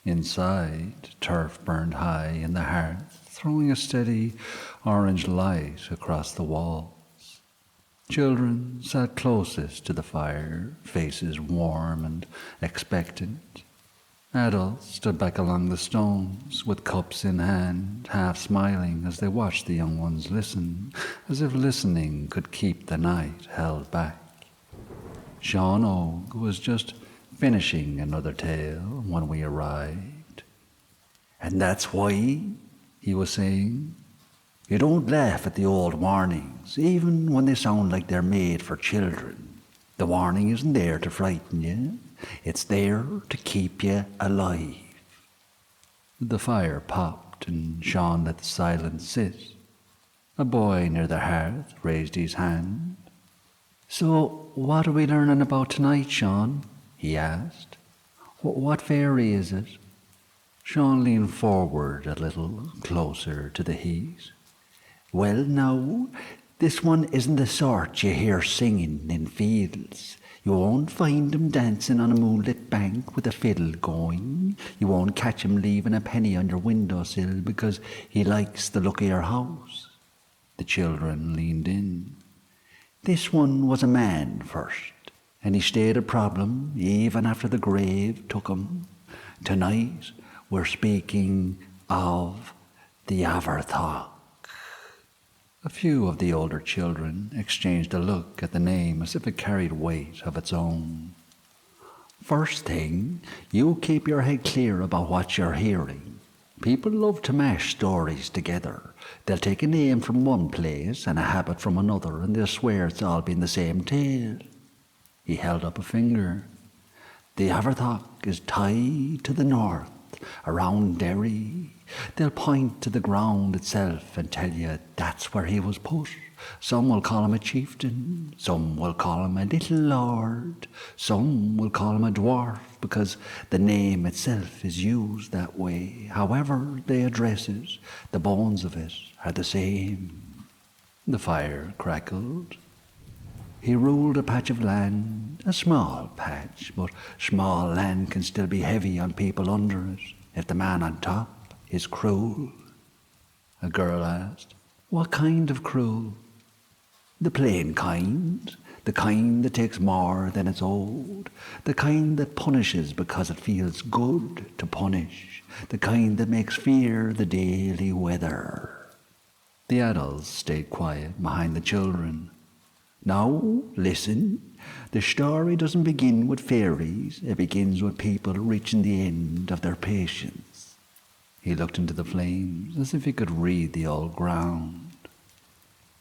S1: Inside, turf burned high in the hearth, throwing a steady orange light across the wall. Children sat closest to the fire, faces warm and expectant. Adults stood back along the stones, with cups in hand, half smiling as they watched the young ones listen, as if listening could keep the night held back. Sean Ogue was just finishing another tale when we arrived. "And that's why," he was saying, "you don't laugh at the old warnings, even when they sound like they're made for children. The warning isn't there to frighten you. It's there to keep you alive." The fire popped and Sean let the silence sit. A boy near the hearth raised his hand. "So, what are we learning about tonight, Sean?" he asked. "What fairy is it?" Sean leaned forward a little, closer to the heat. "Well, now, this one isn't the sort you hear singing in fields. You won't find him dancing on a moonlit bank with a fiddle going. You won't catch him leaving a penny on your windowsill because he likes the look of your house." The children leaned in. "This one was a man first, and he stayed a problem even after the grave took him. Tonight we're speaking of the Abhartach." A few of the older children exchanged a look at the name as if it carried weight of its own. "First thing, you keep your head clear about what you're hearing. People love to mash stories together. They'll take a name from one place and a habit from another, and they'll swear it's all been the same tale." He held up a finger. "The Abhartach is tied to the north, around Derry. They'll point to the ground itself and tell you that's where he was put. Some will call him a chieftain, some will call him a little lord, some will call him a dwarf because the name itself is used that way. However they address it, the bones of it are the same." The fire crackled. "He ruled a patch of land, a small patch, but small land can still be heavy on people under it if the man on top is cruel." A girl asked, "What kind of cruel?" "The plain kind, the kind that takes more than it's owed, the kind that punishes because it feels good to punish, the kind that makes fear the daily weather." The adults stayed quiet behind the children. "Now, listen. The story doesn't begin with fairies. It begins with people reaching the end of their patience." He looked into the flames as if he could read the old ground.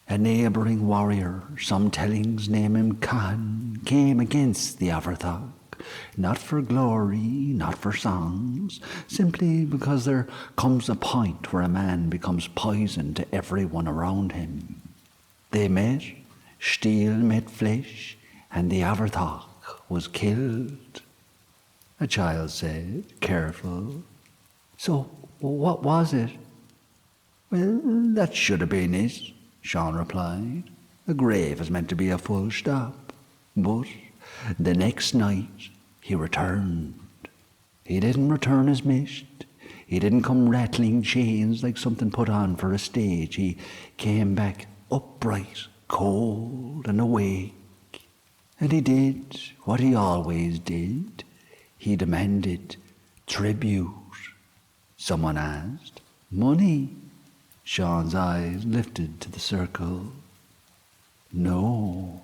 S1: "A neighbouring warrior, some tellings name him Khan, came against the Abhartach, not for glory, not for songs, simply because there comes a point where a man becomes poison to everyone around him. They met, steel met flesh, and the Abhartach was killed." A child said, careful, "So what was it?" "Well, that should have been it," Sean replied. "A grave is meant to be a full stop. But the next night he returned. He didn't return as mist. He didn't come rattling chains like something put on for a stage. He came back upright, cold and awake. And he did what he always did. He demanded tribute." Someone asked, "Money?" Sean's eyes lifted to the circle. "No,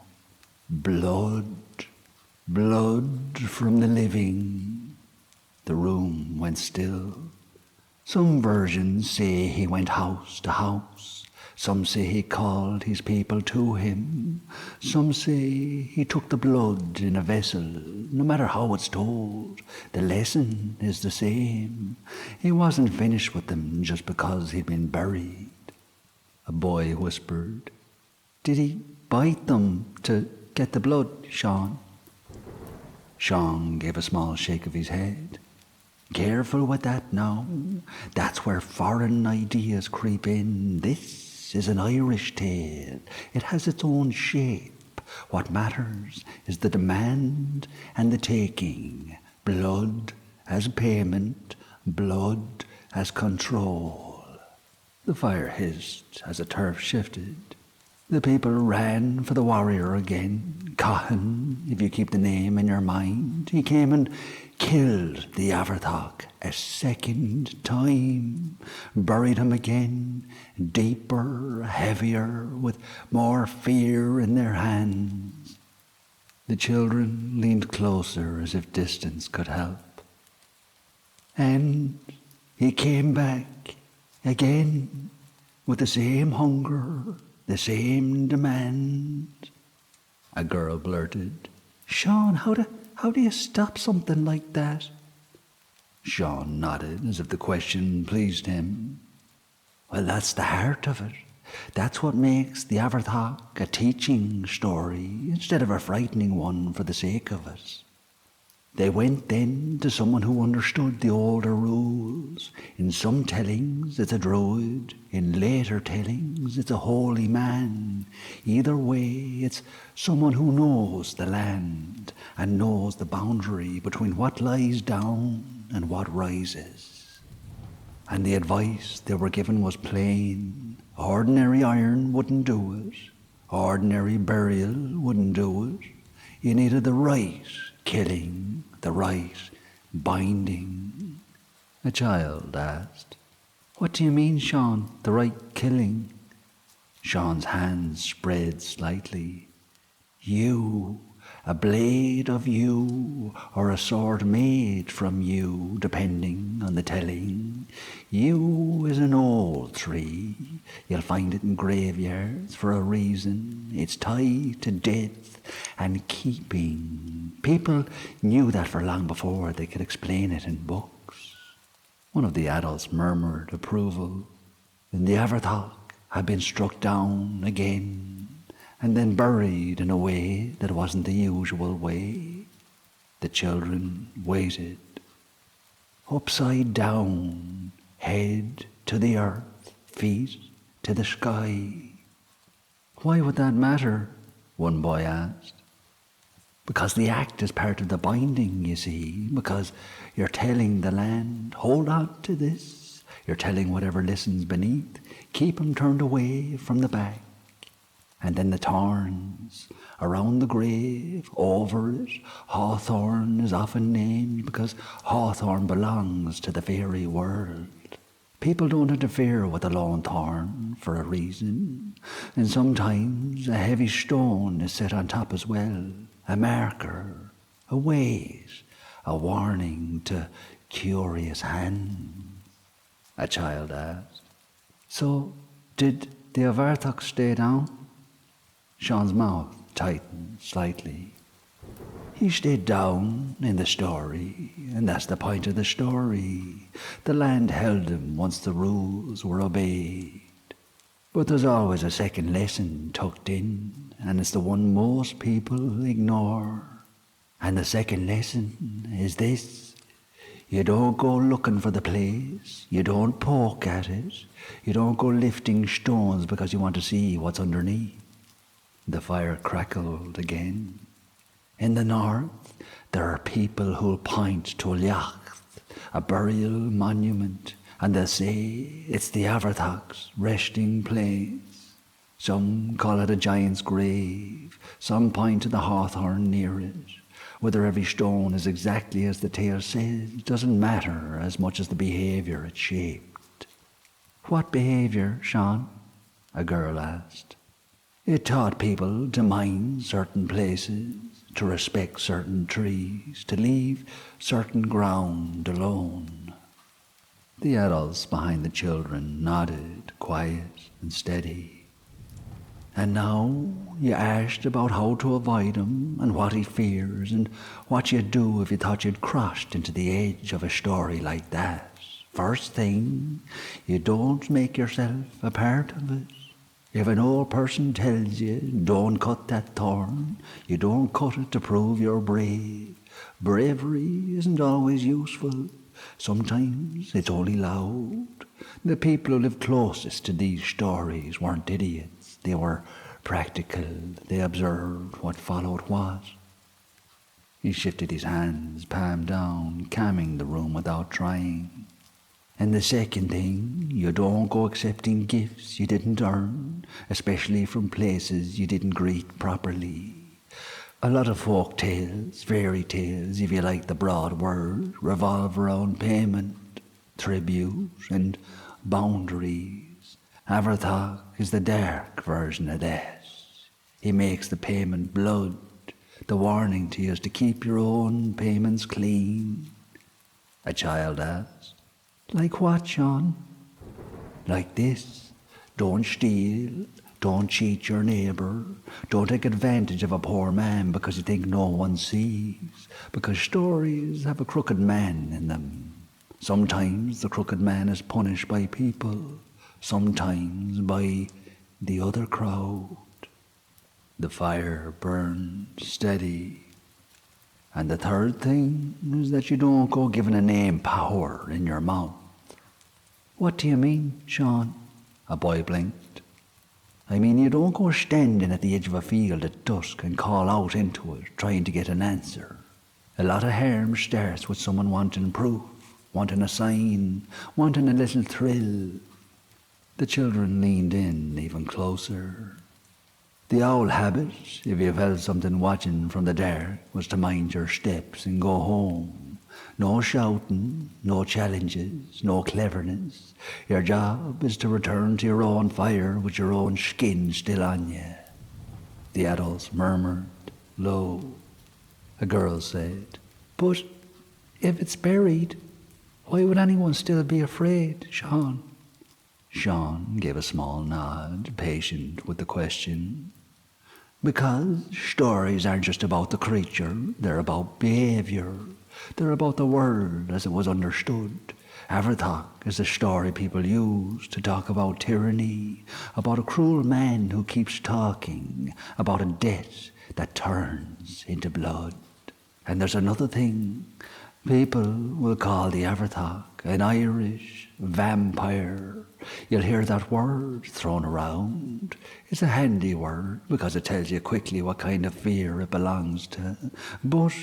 S1: blood." Blood from the living. The room went still. Some versions say he went house to house. Some say he called his people to him. Some say he took the blood in a vessel. No matter how it's told, the lesson is the same. He wasn't finished with them just because he'd been buried. A boy whispered, "Did he bite them to get the blood, Sean?" Sean gave a small shake of his head. "Careful with that now. That's where foreign ideas creep in. This is an Irish tale. It has its own shape. What matters is the demand and the taking. Blood as payment, blood as control." The fire hissed as the turf shifted. The people ran for the warrior again. Cahan, if you keep the name in your mind. He came and killed the Abhartach a second time. Buried him again, deeper, heavier, with more fear in their hands. The children leaned closer as if distance could help. And he came back again with the same hunger, the same demand. A girl blurted, "Sean, how do you stop something like that?" Sean nodded as if the question pleased him. "Well, that's the heart of it. That's what makes the Abhartach a teaching story instead of a frightening one for the sake of it. They went then to someone who understood the older rules. In some tellings it's a druid, in later tellings it's a holy man. Either way, it's someone who knows the land and knows the boundary between what lies down and what rises. And the advice they were given was plain. Ordinary iron wouldn't do it. Ordinary burial wouldn't do it. You needed the right killing, the right binding." A child asked, "What do you mean, Sean, the right killing?" Sean's hands spread slightly. "You, a blade of you, or a sword made from you, depending on the telling. You is an old tree. You'll find it in graveyards for a reason. It's tied to death and keeping. People knew that for long before they could explain it in books." One of the adults murmured approval. And the Abhartach had been struck down again, and then buried in a way that wasn't the usual way. The children waited. Upside down, head to the earth, feet to the sky. "Why would that matter?" one boy asked. "Because the act is part of the binding, you see. Because you're telling the land, hold on to this. You're telling whatever listens beneath, keep 'em turned away from the back. And then the thorns around the grave, over it, hawthorn is often named because hawthorn belongs to the fairy world. People don't interfere with a lone thorn for a reason. And sometimes a heavy stone is set on top as well. A marker, a weight, a warning to curious hands." A child asked, "So, did the Abhartach stay down?" Sean's mouth tightened slightly. "He stayed down in the story, and that's the point of the story. The land held him once the rules were obeyed. But there's always a second lesson tucked in, and it's the one most people ignore. And the second lesson is this. You don't go looking for the place. You don't poke at it. You don't go lifting stones because you want to see what's underneath." The fire crackled again. "In the north, there are people who'll point to a liacht, a burial monument, and they'll say it's the Abhartach's resting place. Some call it a giant's grave. Some point to the hawthorn near it. Whether every stone is exactly as the tale says doesn't matter as much as the behaviour it shaped." "What behaviour, Sean?" a girl asked. "It taught people to mind certain places, to respect certain trees, to leave certain ground alone. The adults behind the children nodded, quiet and steady. And now you asked about how to avoid him and what he fears and what you'd do if you thought you'd crossed into the edge of a story like that. First thing, you don't make yourself a part of it. If an old person tells you, don't cut that thorn, you don't cut it to prove you're brave. Bravery isn't always useful. Sometimes it's only loud. The people who lived closest to these stories weren't idiots. They were practical. They observed what followed what. He shifted his hands, palm down, calming the room without trying. And the second thing, you don't go accepting gifts you didn't earn, especially from places you didn't greet properly. A lot of folk tales, fairy tales, if you like the broad word, revolve around payment, tribute, and boundaries. Abhartach is the dark version of that. He makes the payment blood. The warning to you is to keep your own payments clean. A child asked. Like what, Sean? Like this. Don't steal. Don't cheat your neighbour. Don't take advantage of a poor man because you think no one sees. Because stories have a crooked man in them. Sometimes the crooked man is punished by people. Sometimes by the other crowd. The fire burned steady. And the third thing is that you don't go giving a name power in your mouth. What do you mean, Sean? A boy blinked. I mean, you don't go standing at the edge of a field at dusk and call out into it, trying to get an answer. A lot of harm starts with someone wanting proof, wanting a sign, wanting a little thrill. The children leaned in even closer. The old habit, if you felt something watching from the dark, was to mind your steps and go home. No shouting, no challenges, no cleverness. Your job is to return to your own fire with your own skin still on you. The adults murmured, low. A girl said, But if it's buried, why would anyone still be afraid, Sean? Sean gave a small nod, patient with the question. Because stories aren't just about the creature, they're about behaviour. They're about the world as it was understood. Abhartach is the story people use to talk about tyranny, about a cruel man who keeps talking, about a debt that turns into blood. And there's another thing. People will call the Abhartach an Irish vampire. You'll hear that word thrown around. It's a handy word because it tells you quickly what kind of fear it belongs to. But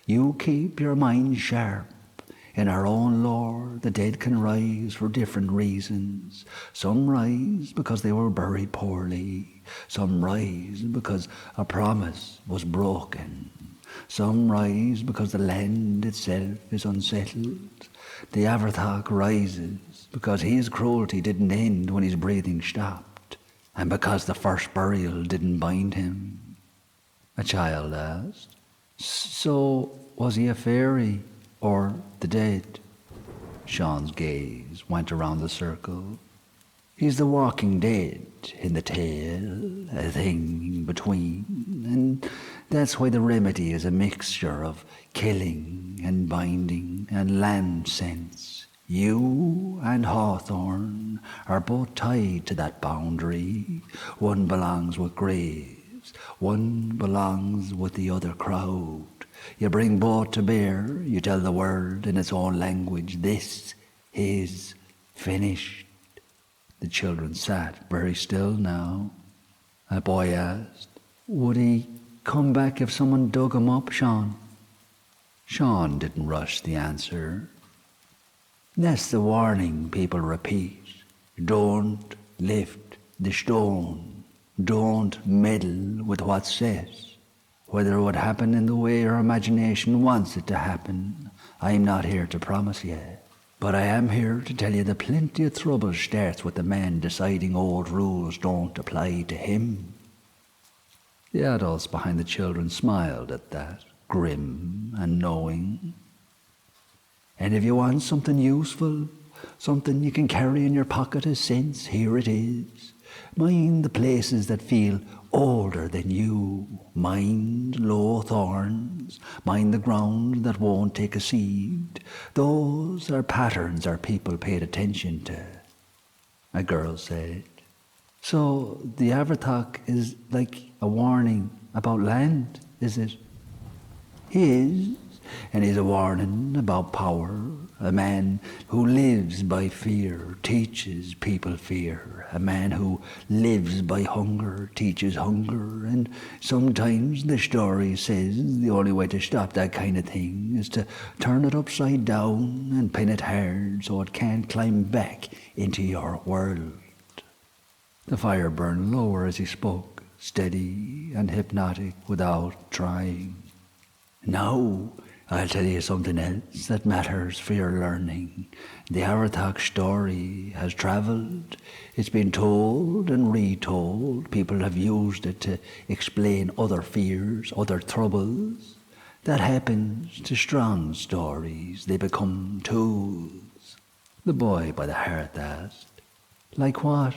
S1: you keep your mind sharp. In our own lore, the dead can rise for different reasons. Some rise because they were buried poorly. Some rise because a promise was broken. Some rise because the land itself is unsettled. The Abhartach rises because his cruelty didn't end when his breathing stopped, and because the first burial didn't bind him. A child asked, So was he a fairy or the dead? Sean's gaze went around the circle. He's the walking dead in the tale, a thing in between, and that's why the remedy is a mixture of killing and binding and land sense. You and Hawthorne are both tied to that boundary. One belongs with graves, one belongs with the other crowd. You bring both to bear, you tell the world in its own language, this is finished. The children sat very still now. A boy asked, Would he come back if someone dug him up, Sean? Sean didn't rush the answer. That's the warning people repeat. Don't lift the stone. Don't meddle with what's said. Whether it would happen in the way your imagination wants it to happen, I'm not here to promise you. But I am here to tell you that plenty of trouble starts with the man deciding old rules don't apply to him. The adults behind the children smiled at that, grim and knowing. And if you want something useful, something you can carry in your pocket as sense, here it is. Mind the places that feel older than you. Mind low thorns. Mind the ground that won't take a seed. Those are patterns our people paid attention to, a girl said. So the Abhartach is like a warning about land, is it? His, and is a warning about power. A man who lives by fear teaches people fear. A man who lives by hunger teaches hunger. And sometimes the story says the only way to stop that kind of thing is to turn it upside down and pin it hard so it can't climb back into your world. The fire burned lower as he spoke, steady and hypnotic without trying. Now, I'll tell you something else that matters for your learning. The Abhartach story has travelled. It's been told and retold. People have used it to explain other fears, other troubles. That happens to strong stories. They become tools. The boy by the hearth asked, like what?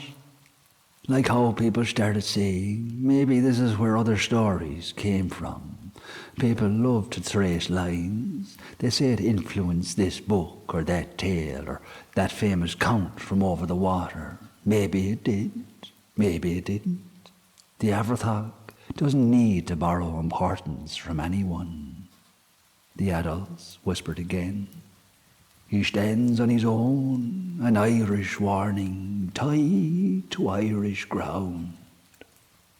S1: Like how people started saying, maybe this is where other stories came from. People love to trace lines. They say it influenced this book or that tale or that famous count from over the water. Maybe it did. Maybe it didn't. The Abhartach doesn't need to borrow importance from anyone. The adults whispered again. He stands on his own, an Irish warning, tied to Irish ground.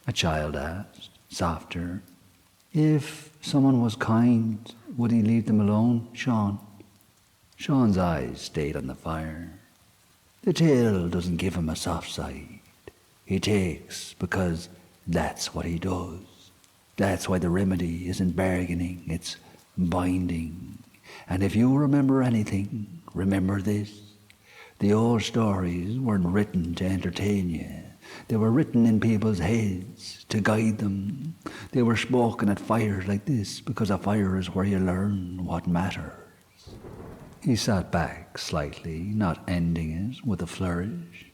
S1: A child asked, softer, if someone was kind, would he leave them alone, Sean? Sean's eyes stayed on the fire. The tale doesn't give him a soft side. He takes because that's what he does. That's why the remedy isn't bargaining, it's binding. And if you remember anything, remember this. The old stories weren't written to entertain you. They were written in people's heads to guide them. They were spoken at fires like this because a fire is where you learn what matters. He sat back slightly, not ending it with a flourish.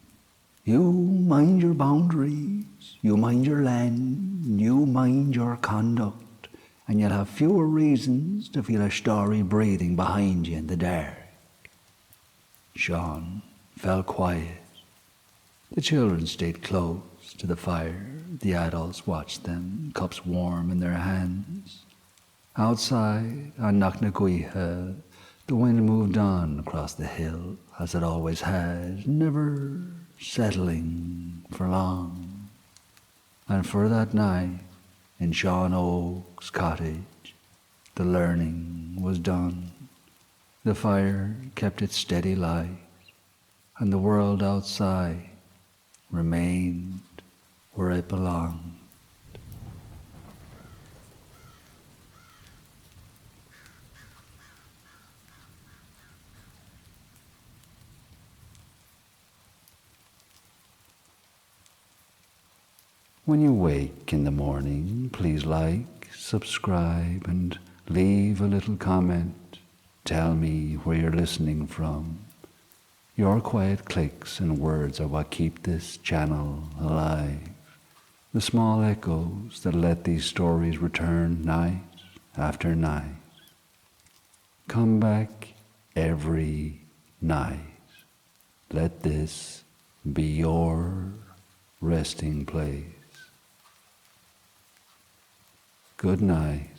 S1: You mind your boundaries, you mind your land, you mind your conduct, and you'll have fewer reasons to feel a story breathing behind you in the dark. Sean fell quiet. The children stayed close to the fire. The adults watched them, cups warm in their hands. Outside, on Knocknaguiha, the wind moved on across the hill, as it always has, never settling for long. And for that night, in Sean Oak's cottage, the learning was done. The fire kept its steady light, and the world outside remained where it belonged. When you wake in the morning, please like, subscribe, and leave a little comment. Tell me where you're listening from. Your quiet clicks and words are what keep this channel alive. The small echoes that let these stories return night after night. Come back every night. Let this be your resting place. Good night.